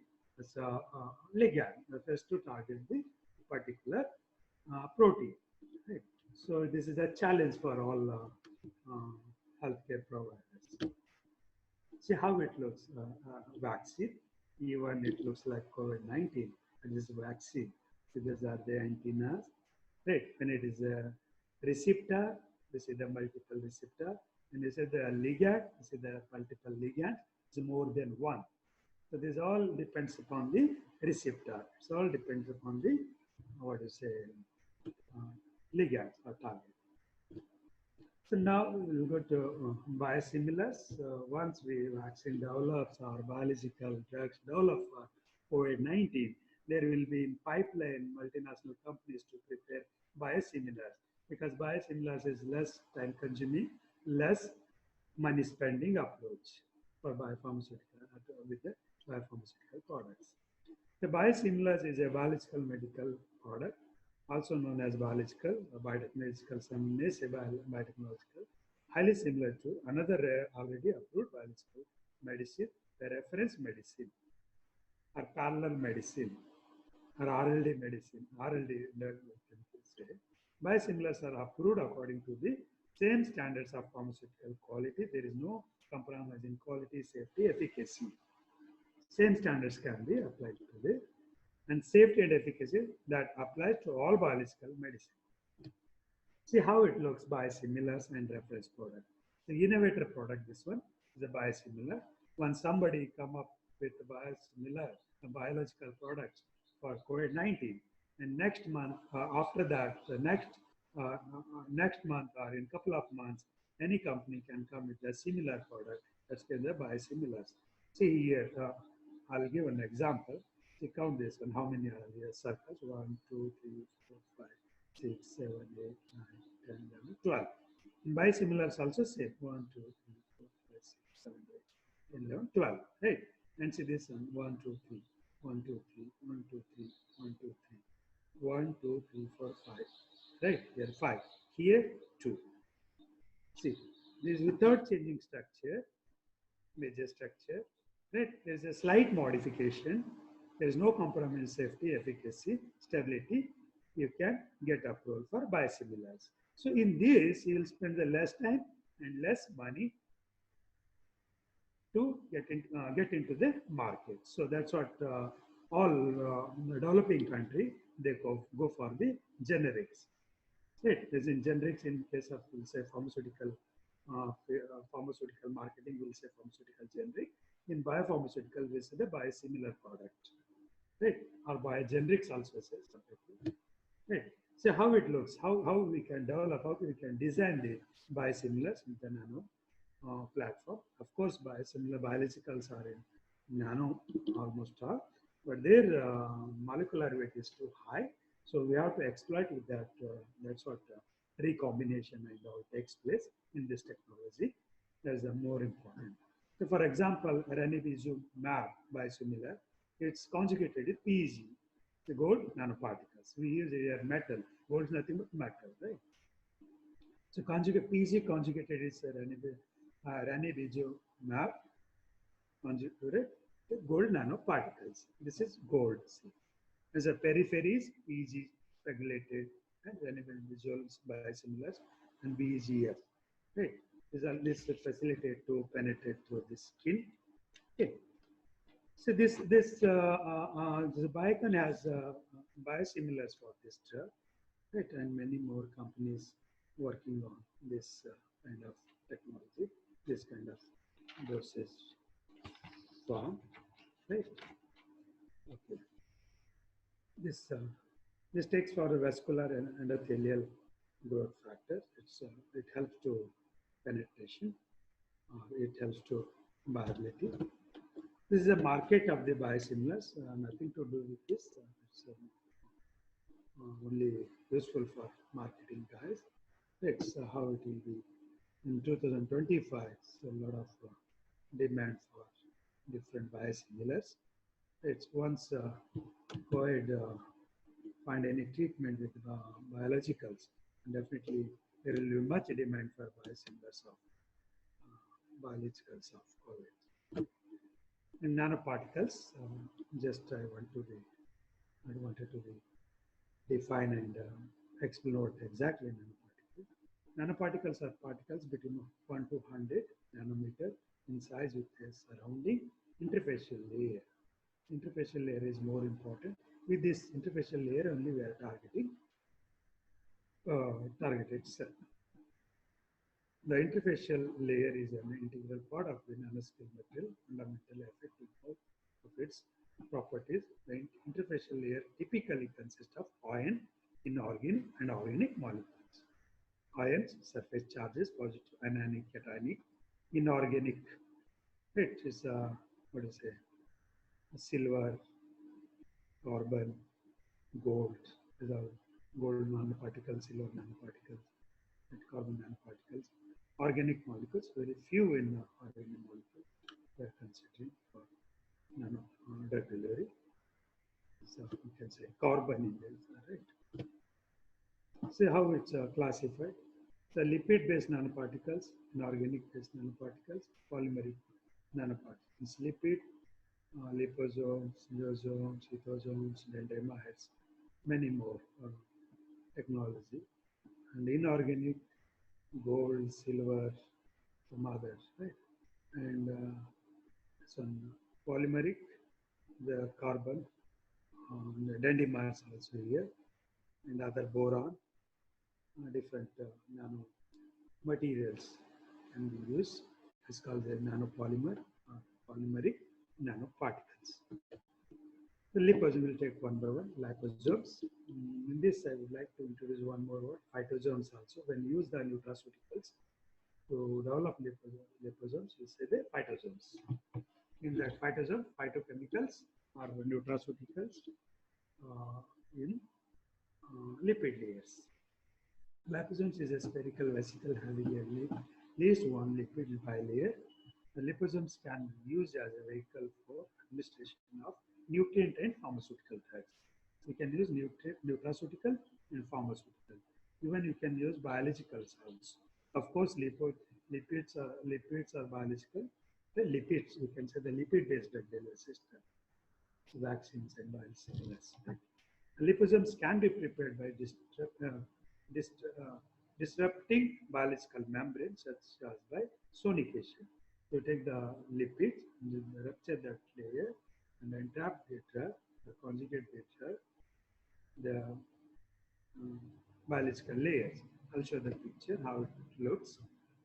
ligand, fails to target the particular protein. Right? So this is a challenge for all healthcare providers. See how it looks. Vaccine, even it looks like COVID-19. And this vaccine. So these are the antennas. Right. When it is a receptor, this is the multiple receptor. And this is the ligand. This is the multiple ligand. It's more than one. So this all depends upon the receptor. It all depends upon the ligand or target. So now we'll go to biosimilars. Once vaccine develops or biological drugs develop for COVID-19, there will be in pipeline multinational companies to prepare biosimilars, because biosimilars is less time consuming, less money spending approach for biopharmaceutical with the biopharmaceutical products. The biosimilars is a biological medical product, also known as biological, biotechnological, some may say biotechnological, highly similar to another already approved biological medicine, the reference medicine, or parallel medicine, or RLD medicine, RLD, say. Biosimilars are approved according to the same standards of pharmaceutical quality. There is no compromise in quality, safety, efficacy. Same standards can be applied to the and safety and efficacy that applies to all biological medicine. See how it looks, biosimilars and reference product. The innovator product, this one is a biosimilar. When somebody come up with a biosimilar, a biological products for COVID-19, and next month, after that, the next month or in couple of months, any company can come with a similar product. That's called the biosimilars. See here, I'll give an example. See, count this one. How many are here? Circles. 1, 2, 3, 4, 5, 6, 7, 8, 9, 10, 11, 12. In biosimilars also same. 1, 2, 3, 4, 5, 6, 7, 8, 10, 11, 12. Right? And see this one. 1, 2, 3. 1, 2, 3. 1, 2, 3. 1, 2, 3. 1, 2, 3, 4, 5. Right? Here 5. Here 2. See, this is without changing structure, major structure. Right? There is a slight modification. There is no compromise in safety, efficacy, stability. You can get approval for biosimilars. So in this, you will spend the less time and less money to get into the market. So that's what all developing country they go for the generics. Right? As in generics, in case of we'll say pharmaceutical marketing, we'll say pharmaceutical generic. In biopharmaceutical, we say the biosimilar product. Right? Or biogenerics also says separately. Right? So how it looks, how we can develop, how we can design the biosimilars in the nano platform. Of course, biosimilar biologicals are in nano almost all, but their molecular weight is too high. So we have to exploit with that. That's what recombination and all takes place in this technology. That's the more important. So, for example, ranibizumab biosimilar, it's conjugated with PEG, the gold nanoparticles. We use here metal. Gold is nothing but metal, right? So PEG conjugated is ranibizumab conjugated with gold nanoparticles. This is gold. See. As a peripheries, PEG regulated and ranibizumab biosimilars and BEGF. Right. This facilitate to penetrate through the skin. Okay. So this Biocon has biosimilars for this drug, right? And many more companies working on this kind of technology, this kind of dosage form, right? Okay. This takes for a vascular and endothelial growth factor. It helps to penetration. It helps to viability. This is a market of the biosimilars. Nothing to do with this. It's only useful for marketing guys. It's how it will be in 2025. So a lot of demand for different biosimilars. It's once COVID find any treatment with biologicals, definitely there will be much demand for biosimilars of biologicals of COVID. In nanoparticles, I wanted to define and explain what exactly nanoparticles. Nanoparticles are particles between 1 to 100 nanometer in size with a surrounding interfacial layer. Interfacial layer is more important. With this interfacial layer only we are targeted cell. The interfacial layer is an integral part of the nanoscale material, fundamentally affecting all of its properties. The interfacial layer typically consists of ion, inorganic, and organic molecules. Ions, surface charges, positive, anionic, cationic, inorganic. It is silver, carbon, gold. These are gold nanoparticles, silver nanoparticles, and carbon nanoparticles. Organic molecules, very few in organic molecules we are considering for nano drug delivery. So you can say carbon in this, right? See how it's classified. So lipid-based nanoparticles, inorganic-based nanoparticles, polymeric nanoparticles. Lipid, liposomes, lysosomes, ethosomes, dendrimer has many more technology. And inorganic, gold, silver, some others, right? And some polymeric, the carbon, the dendrimers also here, and other boron, different nano materials can be used. It's called the nanopolymer, polymeric nanoparticles. The liposome will take one by one, liposomes. In this, I would like to introduce one more word, phytosomes also. When used in nutraceuticals, to develop liposomes, we say the phytosomes. In that phytosome, phytochemicals or nutraceuticals in lipid layers. Liposomes is a spherical vesicle having at least one lipid bilayer. The liposomes can be used as a vehicle for administration of nutrient and pharmaceutical drugs. You can use nutraceutical and pharmaceutical. Even you can use biologicals also. Of course, lipids are biological. The lipids, you can say the lipid-based drug delivery system, vaccines and biosimilars. Liposomes can be prepared by disrupting biological membranes such as by sonication. You take the lipids, and rupture that layer, and entrap the drug, the conjugate the drug, the biological layers. I'll show the picture how it looks.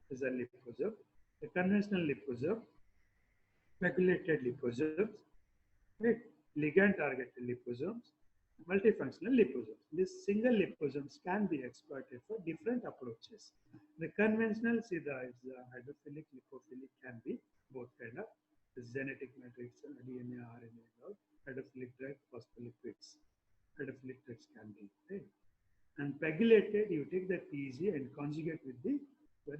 This is a liposome. The conventional liposome, regulated liposomes, right? Ligand targeted liposomes, multifunctional liposomes. These single liposomes can be exploited for different approaches. The conventional is the hydrophilic, lipophilic can be both kind of the genetic matrix, DNA, RNA, or hydrophilic drug, phospholipids. Hydrophilic drugs can be, right? And pegylated, you take the PEG and conjugate with the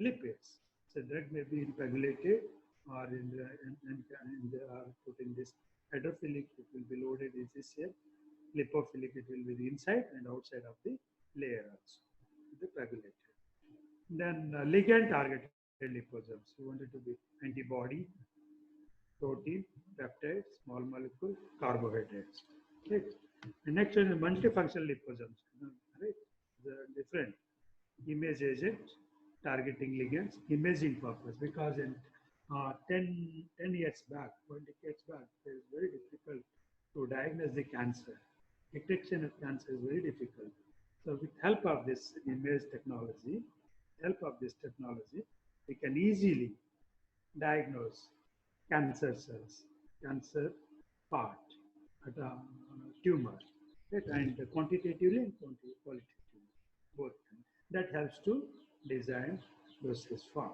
lipids. So drug may be in pegylated or put in this hydrophilic, it will be loaded in this here. Lipophilic, it will be the inside and outside of the layer also, the pegylated. Then ligand targeted liposomes. You want it to be antibody, protein, peptides, small molecule, carbohydrates. Right. And next one is multifunctional liposomes. Right. The different image agent, targeting ligands, imaging purpose. Because in 10 years back, 20 decades back, it is very difficult to diagnose the cancer. Detection of cancer is very difficult. So with help of this image technology, we can easily diagnose cancer cells, cancer part, at a tumor, right? And quantitatively and qualitatively, both. That helps to design dosage form.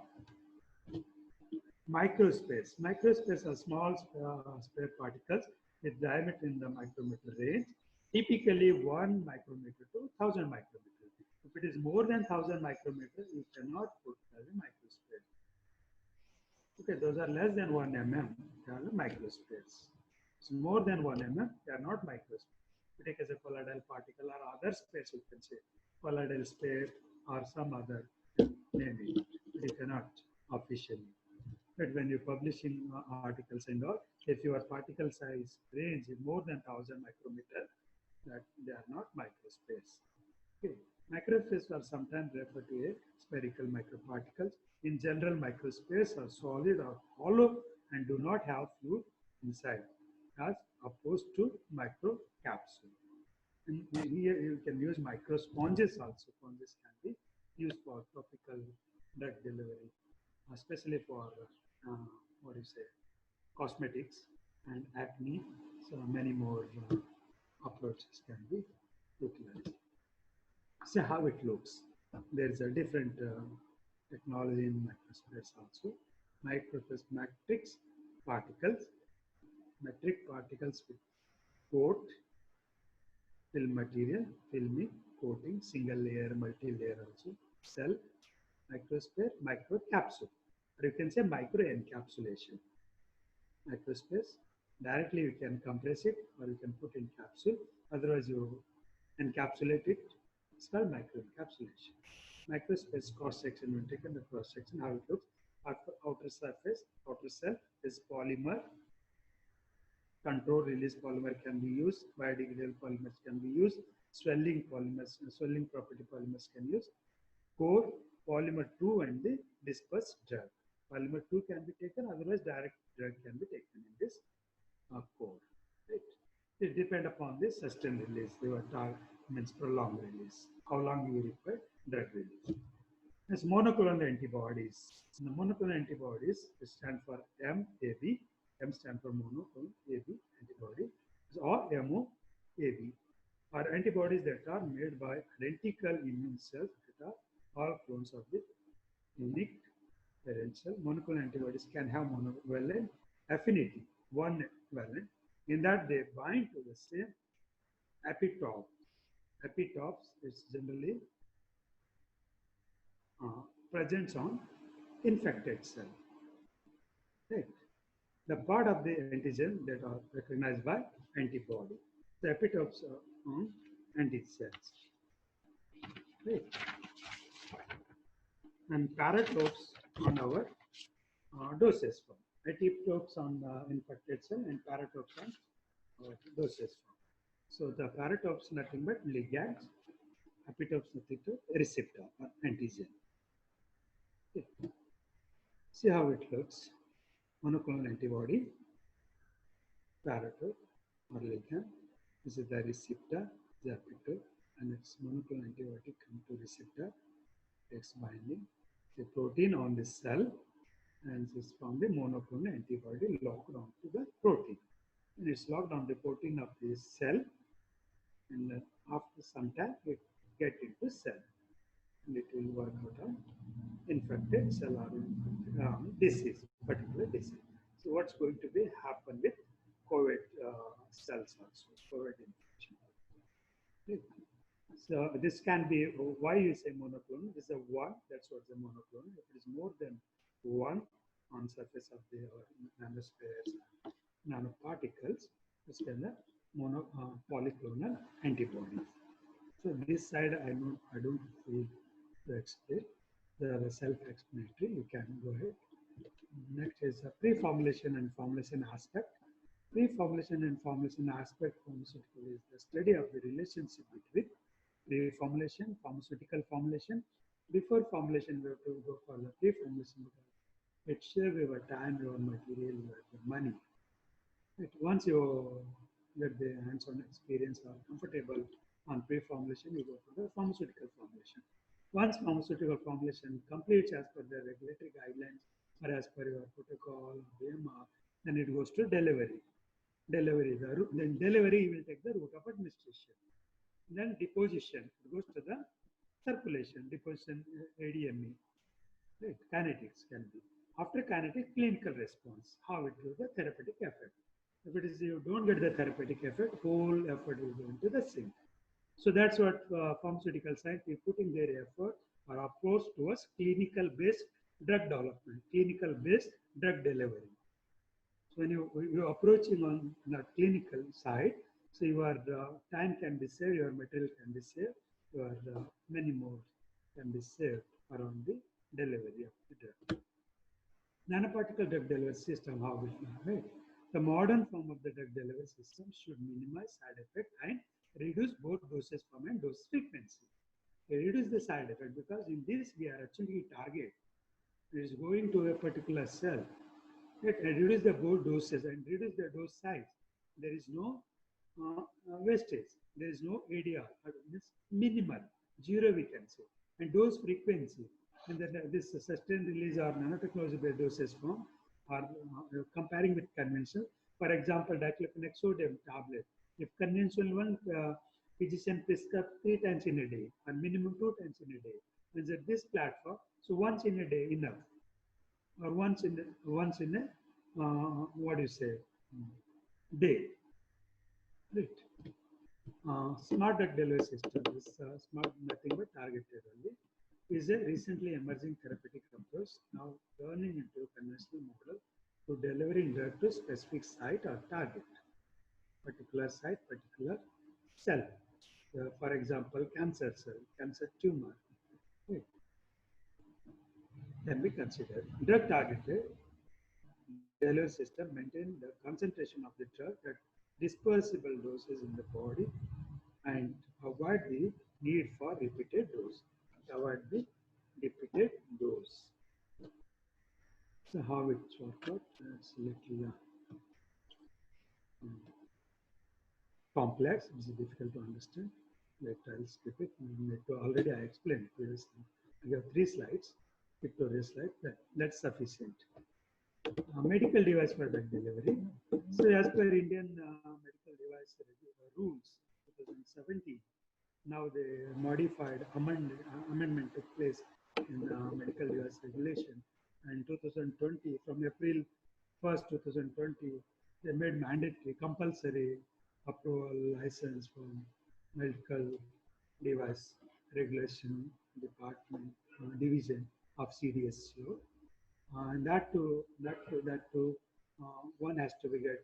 Microspace. Microspace are small spare particles with diameter in the micrometer range, typically 1 micrometer to 1000 micrometer. If it is more than 1000 micrometer, you cannot put as a microspace. Okay, those are less than 1 mm, they are a microspace. So more than 1 mm, they are not microspace. You take as a colloidal particle or other space, you can say colloidal space or some other name it. You cannot officially. But when you publish in articles and all, if your particle size range is more than 1000 micrometer, that they are not microspace. Okay. Microspace are sometimes referred to as spherical microparticles. In general, microspace are solid or hollow and do not have fluid inside, as opposed to microcapsule. And here you can use microsponges also. Sponges can be used for topical drug delivery, especially for what do you say, cosmetics and acne. So many more approaches can be utilized. So how it looks. There is a different technology in microspace also. Microspace matrix particles, metric particles with coat, film material, filming, coating, single layer, multi-layer also, cell, microsphere, microcapsule. Or you can say microencapsulation. Microspace, directly you can compress it or you can put in capsule. Otherwise you encapsulate it. It's called microencapsulation. Microspace cross-section, when taken the cross-section, how it looks. Outer surface, outer cell is polymer. Control release polymer can be used. Biodegradable polymers can be used. Swelling polymers, swelling property polymers can be used. Core, polymer 2 and the dispersed drug. Polymer 2 can be taken, otherwise direct drug can be taken in this core. Right? It depends upon the sustained release. Your target means prolonged release. How long you require drug release. As monoclonal antibodies. In the monoclonal antibodies, stand for MAB. M stand for monoclonal, AB antibody, or MOAB, are antibodies that are made by identical immune cells that are all clones of the unique cell. Monoclonal antibodies can have monovalent affinity, one valent, in that they bind to the same epitope. Epitopes is generally present on infected cell. Right. The part of the antigen that are recognized by antibody. The epitopes are on anti-cells. Right. And paratopes on our doses form. Epitopes on infected cell and paratopes on doses form. So the paratopes nothing but ligands, epitopes nothing to receptor or antigen. Okay. See how it looks. Monoclonal antibody, paratope or ligand. This is the receptor, the epitope, and its monoclonal antibody come to receptor, takes binding, the protein on the cell, and this from the monoclonal antibody locked onto the protein. And it's locked on the protein of the cell, and after some time it get into cell, and it will work out on infected cell or disease, particular disease. So what's going to be happen with COVID cells also, COVID infection. Okay. So this can be, why you say monoclonal? This is a one, that's what's a monoclonal. If it is more than one on surface of the nanospheres, nanoparticles, it's called a polyclonal antibodies. So this side I don't feel to explain. The self-explanatory. You can go ahead. Next is a pre-formulation and formulation aspect. Pre-formulation and formulation aspect pharmaceutical is the study of the relationship between pre-formulation, pharmaceutical formulation. Before formulation, we have to go for the pre-formulation because it saves your time, your material, your money. Once you get the hands-on experience or comfortable on pre-formulation, you go for the pharmaceutical formulation. Once pharmaceutical formulation completes as per the regulatory guidelines or as per your protocol or BMR, then it goes to delivery. Then delivery will take the route of administration. Then deposition, it goes to the circulation, deposition ADME, right? Kinetics can be. After kinetic, clinical response, how it gives the therapeutic effect. If it is you don't get the therapeutic effect, whole effort will go into the sink. So that's what pharmaceutical science is putting their effort or approach towards clinical-based drug development, clinical-based drug delivery. So when you're approaching on the clinical side, so your time can be saved, your material can be saved, your many more can be saved around the delivery of the drug. Nanoparticle drug delivery system, how we right? The modern form of the drug delivery system should minimize side effect and reduce both doses form and dose frequency. Reduce the side effect because in this we are actually target. It is going to a particular cell. Reduce the both doses and reduce the dose size. There is no wastage. There is no ADR. It's minimal, zero we can say. And dose frequency. And then this sustained release or nanotechnology-based doses form are comparing with conventional. For example, diclofenac sodium tablet. If conventional one, physician prescribe 3 times in a day or minimum 2 times in a day. Means at this platform, so once in a day enough, or once in a what do you say, day. Right. Smart drug delivery system is smart nothing but targeted only. Is a recently emerging therapeutic approach now turning into a conventional model to delivering drug to specific site or target, particular site, particular cell. For example, cancer cell, cancer tumor, right, can be considered. Drug targeted delivery system maintain the concentration of the drug at dispersible doses in the body and avoid the need for repeated dose. Avoid the repeated dose. So how it's worked out? It's a little complex. It's difficult to understand. I'll skip it. Already I explained previously. I have 3 slides, pictorial slide. That's sufficient. Medical device for drug delivery. So as per Indian medical device rules, 2017, now the modified amendment took place in the medical device regulation, and 2020, from April 1st, 2020, they made mandatory, compulsory approval license from medical device regulation department division of CDSCO. And that too, one has to be get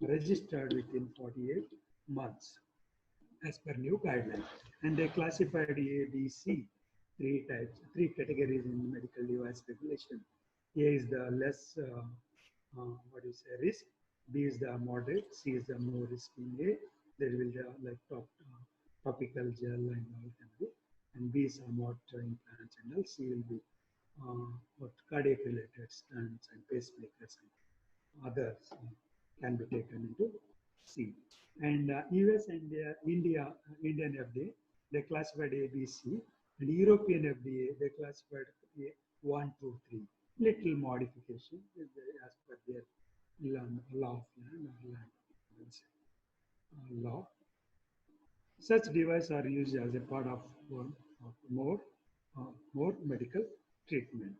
registered within 48 months as per new guidelines. And they classified A, B, C, three types, three categories in medical device regulation. A is the less, what do you say, risk. B is the moderate. C is the more risky. A, there will be like topical gel and all can be. And B is somewhat implants and all. C will be what cardiac related stents and pacemakers and others can be taken into C. And US and Indian FDA, they classified A, B, C, and European FDA, they classified A 1, 2, 3. Little modification as per their law of land or land law. Such devices are used as a part of one or more medical treatment.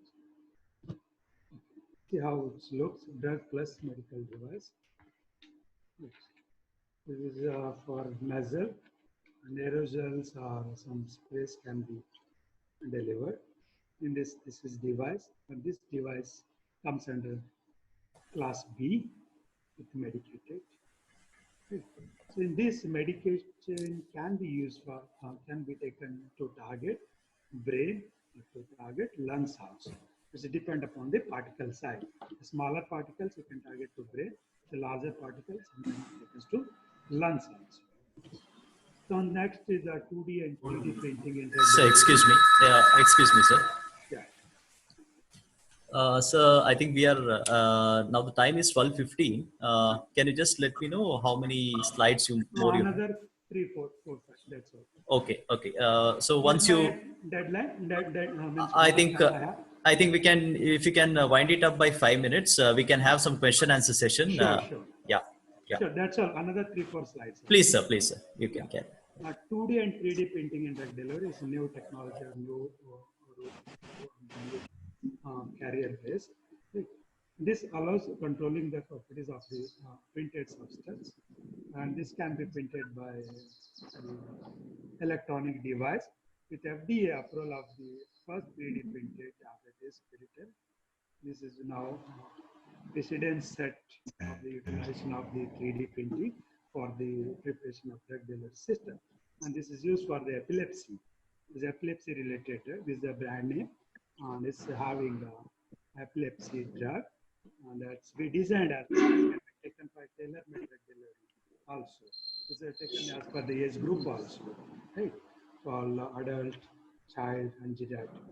See how it looks, drug plus medical device. This is for nasal, and aerosols or some sprays can be delivered. In this is device, and this device comes under class B with medicated. Okay. So in this, medication can be used for, can be taken to target brain, to target lungs also. It's depend upon the particle size. The smaller particles you can target to brain, the larger particles sometimes taken to lungs also. So next is the 2D and 3D printing. So excuse me, sir. Yeah. Sir, I think we are now. The time is 12:15. Can you just let me know how many slides you more you have? Another 3, 4, 5. That's all. Okay. So once you, deadline, means I think we can, if you can wind it up by 5 minutes, we can have some question answer session. Sure. Yeah. Sure, that's all. Another 3, 4 slides. Please, sir. You can carry. 2D and 3D printing in drug delivery is new technology or new carrier base. This allows controlling the properties of the printed substance, and this can be printed by electronic device with FDA approval of the first 3D printed tablet is Piriton. This is now precedent set of the utilization of the 3D printing for the preparation of drug delivery system, and this is used for the epilepsy. This is epilepsy related. This is a brand name, and it's having epilepsy drug, and that's we designed as can be taken by tailor-made drug delivery also. This is taken as per the age group also, right? For adult, child, and geriatric.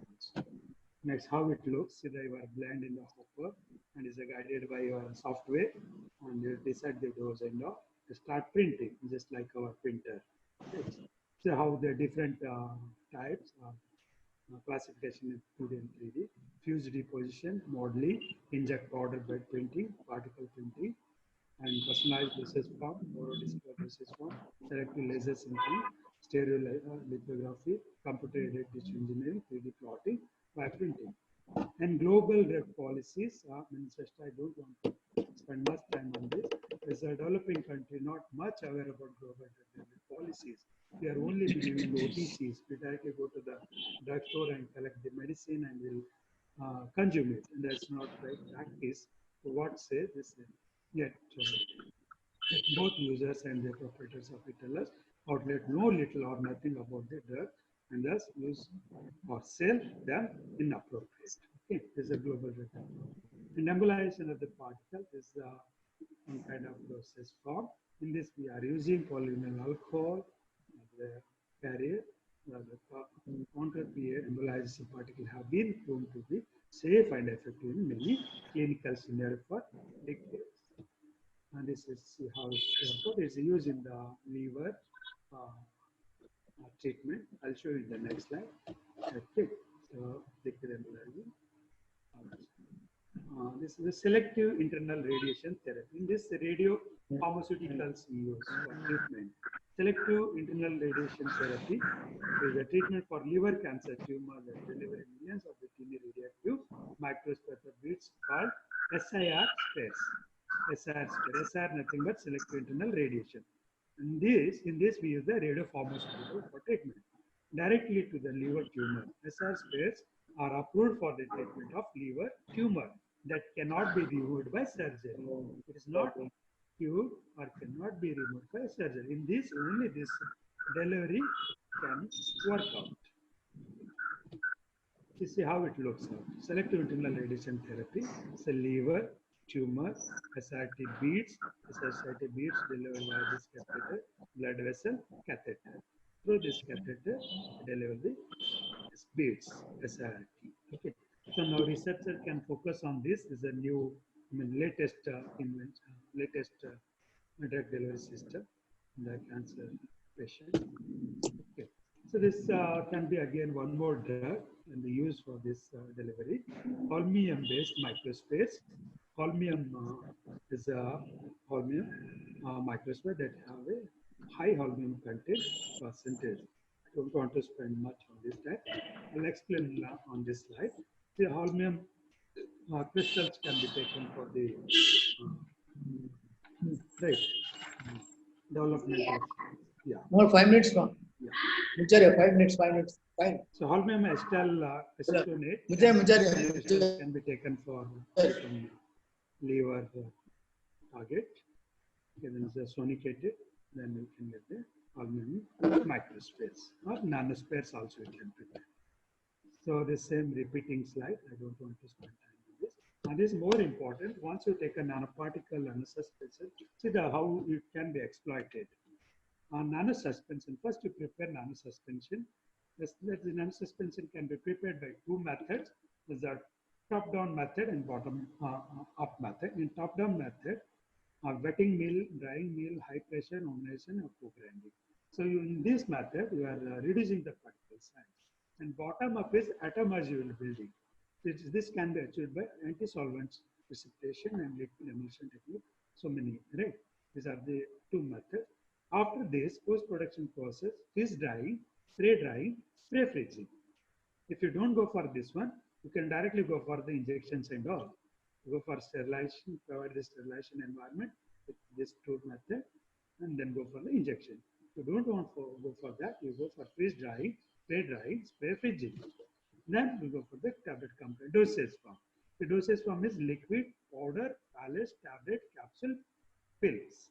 Next, how it looks. See, you are blend in the hopper and is guided by your software, and you decide the dose and you start printing just like our printer. Okay. So how the different types of classification in 2D and 3D, fuse deposition, modeling, inject powder bed printing, particle printing, and personalized dosage form, orodisplay dosage form, selective laser sintering, stereo lithography, computer-aided tissue engineering, 3D plotting, by printing. And global drug policies, I don't want to spend much time on this. As a developing country, not much aware about global drug policies. We are only believing OTCs. We directly go to the drugstore and collect the medicine and will consume it. And that's not right practice. So what say this? Yet both users and the proprietors of retailers outlet know little or nothing about the drug and thus use or sell them inappropriate. Okay, this is a global drug. And embolization of the particle is one kind of process form. In this, we are using polyvinyl alcohol as a carrier. The counter-PA embolization particle have been proven to be safe and effective in many clinical scenarios for decades. And this is how it's used in the liver treatment. I'll show you in the next slide. Okay, so liquid embolizing. This is a selective internal radiation therapy. In this, radio pharmaceuticals used for treatment. Selective internal radiation therapy is a treatment for liver cancer tumor that deliver millions of the tiny radioactive microsphere of beads called SIR spares. SIR spares. SIR nothing but selective internal radiation. In this we use the radiopharmaceutical for treatment directly to the liver tumor. SIR spares are approved for the treatment of liver tumor that cannot be removed by surgery. It is not cured or cannot be removed by surgery. In this, only this delivery can work out. You see how it looks out. Selective internal radiation therapy. It's a liver, tumor, SRT beads. SRT beads delivered via this catheter, blood vessel, catheter. Through this catheter, deliver the beads, SRT. Okay. So now researcher can focus on this. This is a new, latest invention, latest drug delivery system in the cancer patient. Okay. So this can be again one more drug and the use for this delivery. Holmium-based microspheres. Holmium is a holmium microsphere that have a high holmium content percentage. I don't want to spend much on this type. I'll explain on this slide. The holmium crystals can be taken for the development of, yeah. More 5 minutes from. Yeah. Mucharya, 5 minutes, 5 minutes. Fine. So holmium acetonate Mucharya. can be taken for liver target. Okay, then it's sonicated, then you can get the holmium microspheres or nanospheres also you can prepare. So the same repeating slide. I don't want to spend time on this. And this is more important. Once you take a nanoparticle nanosuspension, see how it can be exploited. On nanosuspension, first you prepare nanosuspension. The nanosuspension can be prepared by two methods. There's a top-down method and bottom-up method. In top-down method, wetting mill, drying mill, high pressure, nomination, or co-grinding. So in this method, you are reducing the particle size. And bottom-up is atomizable building. This can be achieved by anti-solvents precipitation and liquid emulsion technique. So many, right? These are the two methods. After this, post-production process is drying, spray freezing. If you don't go for this one, you can directly go for the injections and all. You go for sterilization, provide the sterilization environment with this two method, and then go for the injection. If you don't want to go for that, you go for freeze drying, spray freezing. Then we go for the tablet component dosage form. The dosage form is liquid, powder, pellets, tablet, capsule, pills.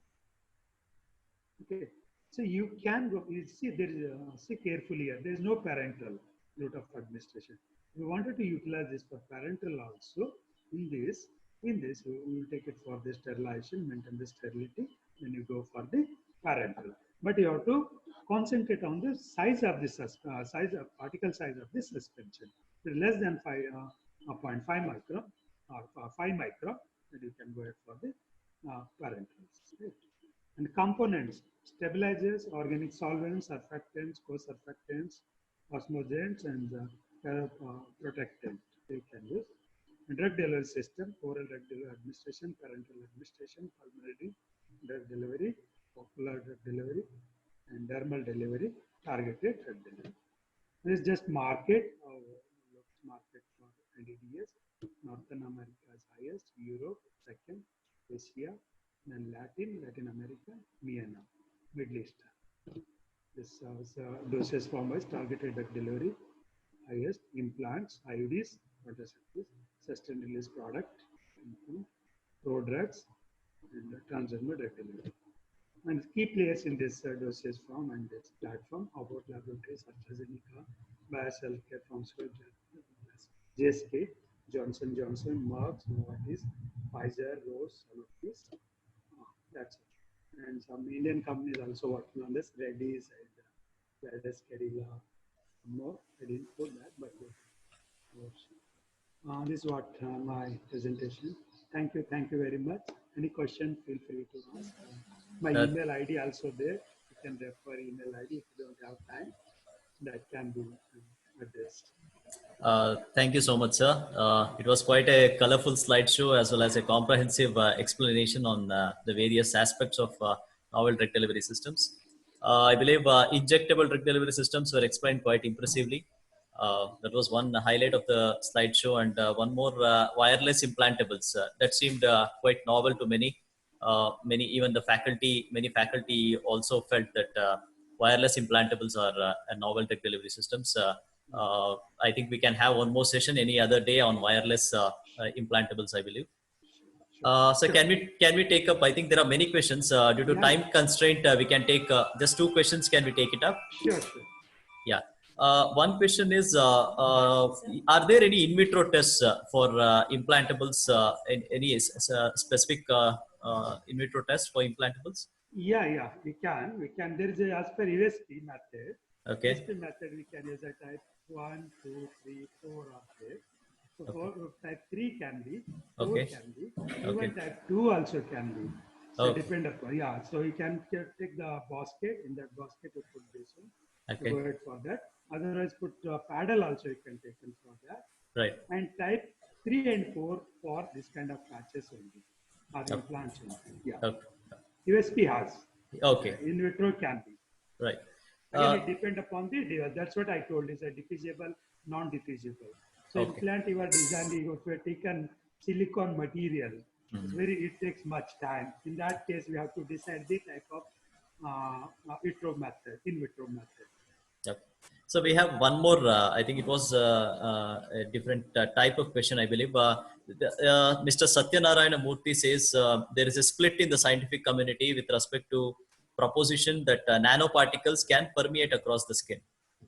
Okay, so you can go. You see, there is see carefully here. There is no parenteral route of administration. We wanted to utilize this for parenteral also. In this, we will take it for the sterilization, maintain the sterility. Then you go for the parenteral. But you have to concentrate on the size of the particle size of the suspension. If it is less than 0.5 micron or 5 micron, then you can go ahead for the parenterals. Right? And components, stabilizers, organic solvents, surfactants, co-surfactants, osmogens, and protectant you can use. And drug delivery system, oral drug delivery administration, parenteral administration, pulmonary drug delivery, ocular drug delivery, and dermal delivery, targeted drug delivery. This is just market for NDDS. Northern America is highest, Europe second, Asia, then Latin America, MENA, Middle East. This dosage form is targeted drug delivery, highest, implants, IUDs, contraceptives, sustained release product, prodrugs, and transdermal drug delivery. And key players in this dosage form and this platform, Abbott Laboratories, AstraZeneca, Bayer Healthcare Pharmaceutical, GSK, Johnson Johnson, Merck, Novartis, Pfizer, Roche, Sanofi. That's it. And some Indian companies also working on this, Reddy's and Zydus, Cadila, more. I didn't put that, but this is what my presentation. Thank you very much. Any question, feel free to ask. My email ID also there. You can refer email ID if you don't have time. That can be addressed. Thank you so much, sir. It was quite a colorful slideshow as well as a comprehensive explanation on the various aspects of novel drug delivery systems. I believe injectable drug delivery systems were explained quite impressively. That was one highlight of the slideshow, and one more wireless implantables. That seemed quite novel to many. Even many faculty also felt that wireless implantables are a novel tech delivery systems. I think we can have one more session any other day on wireless implantables, I believe. So can we take up? I think there are many questions. Due to Yeah. time constraint, we can take just 2 questions. Can we take it up? Sure, sure. Yeah. One question is, are there any in vitro tests for implantables? Any specific in vitro tests for implantables? Yeah, we can. There is a, as per USP method. Okay. USP method we can use a type 1, 2, 3, 4 of this. So type 3 can be, 4 Okay. can be, Okay. even type 2 also can be. So Okay. depend upon, yeah. So you can take the basket, in that basket you put this one. Okay. Go ahead for that. Otherwise put paddle also you can take in for that. Right. And type 3 and 4 for this kind of patches only, or Okay. implants only. Yeah. Okay. USP has. Okay. In vitro can be. Right. Again, it depends upon the device. That's what I told. Is a diffusible, non-diffusible. So Okay. implant you are designing, if you have taken silicon material, it takes much time. In that case, we have to decide the type of in vitro method. Yep. So we have one more. I think it was a different type of question, I believe. Mr. Satyanarayana Murthy says there is a split in the scientific community with respect to proposition that nanoparticles can permeate across the skin.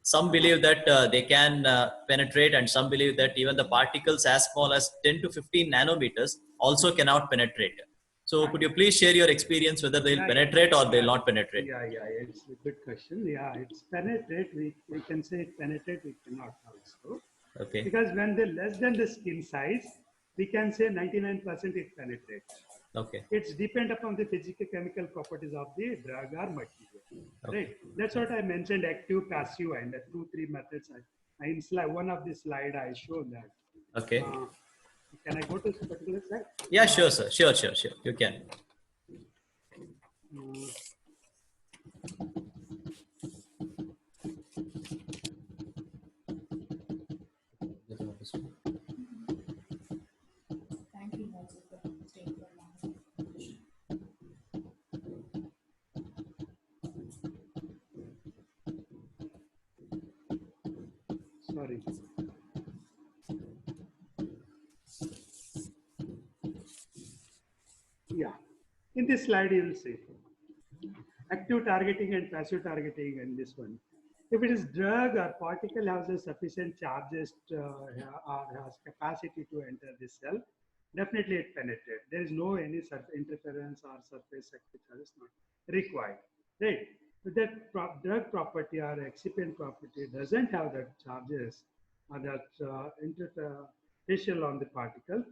Some believe that they can penetrate, and some believe that even the particles as small as 10 to 15 nanometers also cannot penetrate. So could you please share your experience whether they'll penetrate or they'll not penetrate? Yeah, it's a good question. Yeah, it's penetrate. We can say it penetrate, we cannot also. Okay. Because when they're less than the skin size, we can say 99% it penetrates. Okay. It's depend upon the physical chemical properties of the drug or material. Okay. Right. That's what I mentioned, active, passive, and the 2-3 methods. In slide one of the slide I showed that. Okay. Can I go to this particular slide? Yeah, sure, sir. Sure. You can. Thank you also for staying for long. Sorry. Yeah. In this slide, you will see active targeting and passive targeting in this one. If it is drug or particle has a sufficient charges or has capacity to enter the cell, definitely it penetrates. There is no any interference or surface active charges not required. Right. But that drug property or excipient property doesn't have that charges or that interfacial on the particle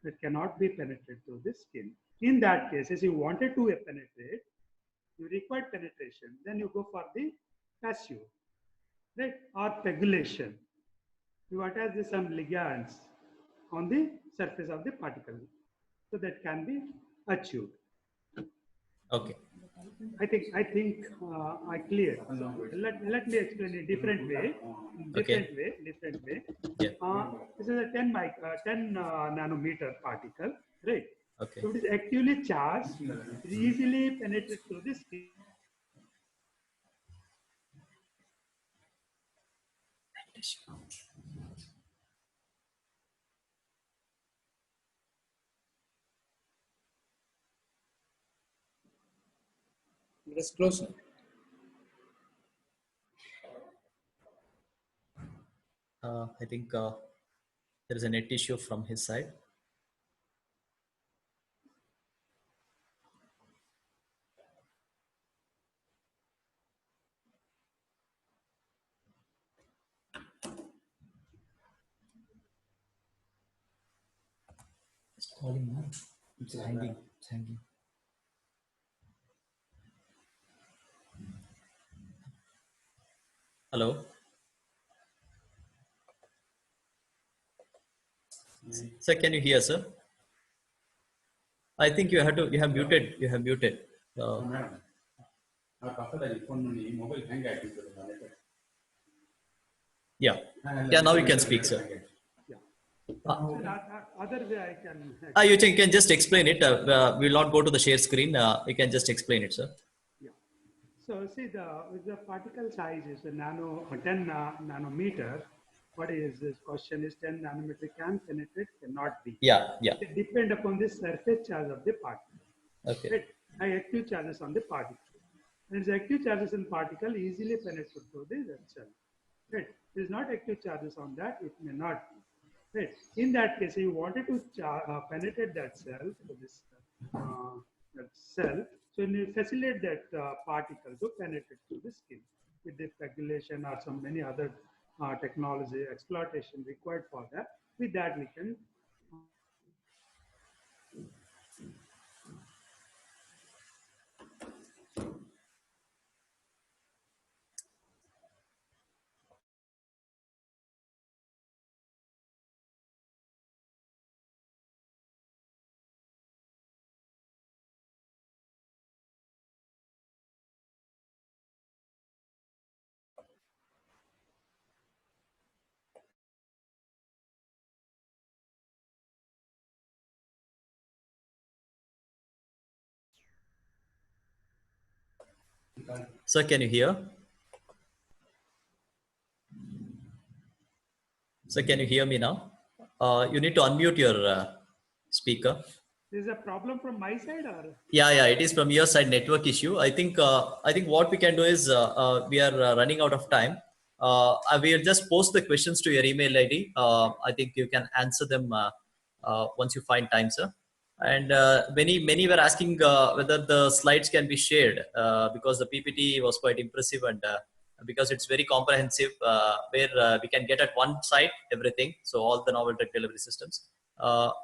that cannot be penetrated through the skin. In that case, if you wanted to penetrate, you require penetration, then you go for the passive, right? Or pegylation. You attach some ligands on the surface of the particle, so that can be achieved. Okay. I think I clear. Let me explain in a different way. Different way. Yeah. This is a 10 nanometer particle, right? Okay. So it is actively charged, it easily penetrates through the skin. Let us close now. I think there is a net issue from his side. It's calling now. It's hanging. It's hanging. Hello. Sir, can you hear, sir? I think you have muted. You have muted. Yeah. Yeah, now you can speak, sir. Yeah. So other way I can. You can just explain it. We'll not go to the share screen. You can just explain it, sir. Yeah. So see the particle size is a 10 nanometer. What is this question is 10 nanometer can penetrate, cannot be. Yeah, yeah. It depend upon the surface charge of the particle. Okay. Right? High active charges on the particle. And the active charges in particle easily penetrate through the cell. Right? There is not active charges on that, it may not be. Right? In that case, if you wanted to penetrate that cell, that cell, so you facilitate that particle to penetrate through the skin with the pegylation or some many other technology exploitation required for that. With that, we can Sir, can you hear? Sir, can you hear me now? You need to unmute your speaker. Is a problem from my side or? Yeah, it is from your side network issue. I think what we can do is we are running out of time. I will just post the questions to your email ID. I think you can answer them once you find time, sir. And many were asking whether the slides can be shared because the PPT was quite impressive and because it's very comprehensive, where we can get at one site everything. So all the novel drug delivery systems.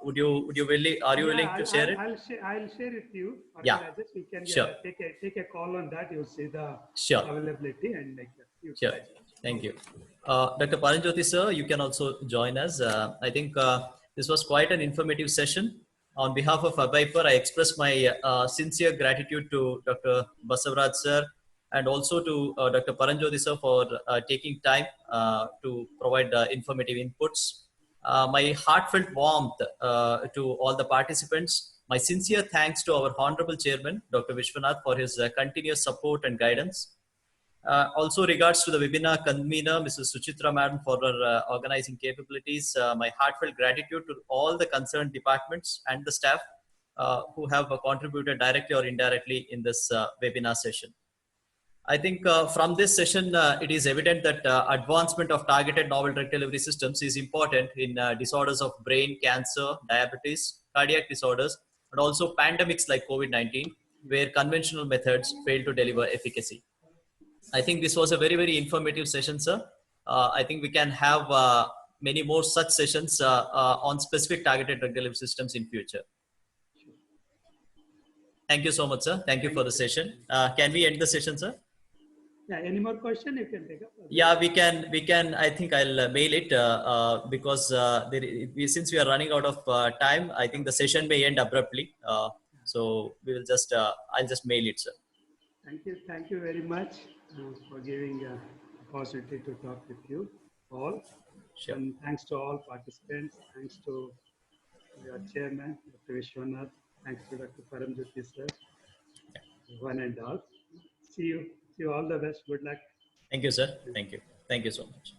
Would you are you willing to share it? I'll share it with you. Yeah. We can Sure. take a call on that. You'll see the Sure. availability and make that. Sure. Thank you. Dr. Paranjyoti, sir, you can also join us. I think this was quite an informative session. On behalf of ABIPER, I express my sincere gratitude to Dr. Basavaraj, sir, and also to Dr. Paranjyoti, sir, for taking time to provide informative inputs. My heartfelt warmth to all the participants. My sincere thanks to our Honorable Chairman, Dr. Vishwanath, for his continuous support and guidance. Also regards to the webinar convener, Mrs. Suchitra Madam, for her organizing capabilities. My heartfelt gratitude to all the concerned departments and the staff who have contributed directly or indirectly in this webinar session. I think from this session, it is evident that advancement of targeted novel drug delivery systems is important in disorders of brain cancer, diabetes, cardiac disorders, and also pandemics like COVID-19, where conventional methods fail to deliver efficacy. I think this was a very informative session, sir. I think we can have many more such sessions on specific targeted drug delivery systems in future. Thank you so much, sir. Thank you for the session. Can we end the session, sir? Yeah. Any more question you can take up? Yeah, we can. I think I'll mail it because since we are running out of time, I think the session may end abruptly. So we will just I'll just mail it, sir. Thank you very much for giving opportunity to talk with you all. Sure. And thanks to all participants. Thanks to your chairman, Dr. Vishwanath. Thanks to Dr. Paramjyoti, sir. One and all. See you all the best. Good luck. Thank you, sir. Thank you. Thank you so much.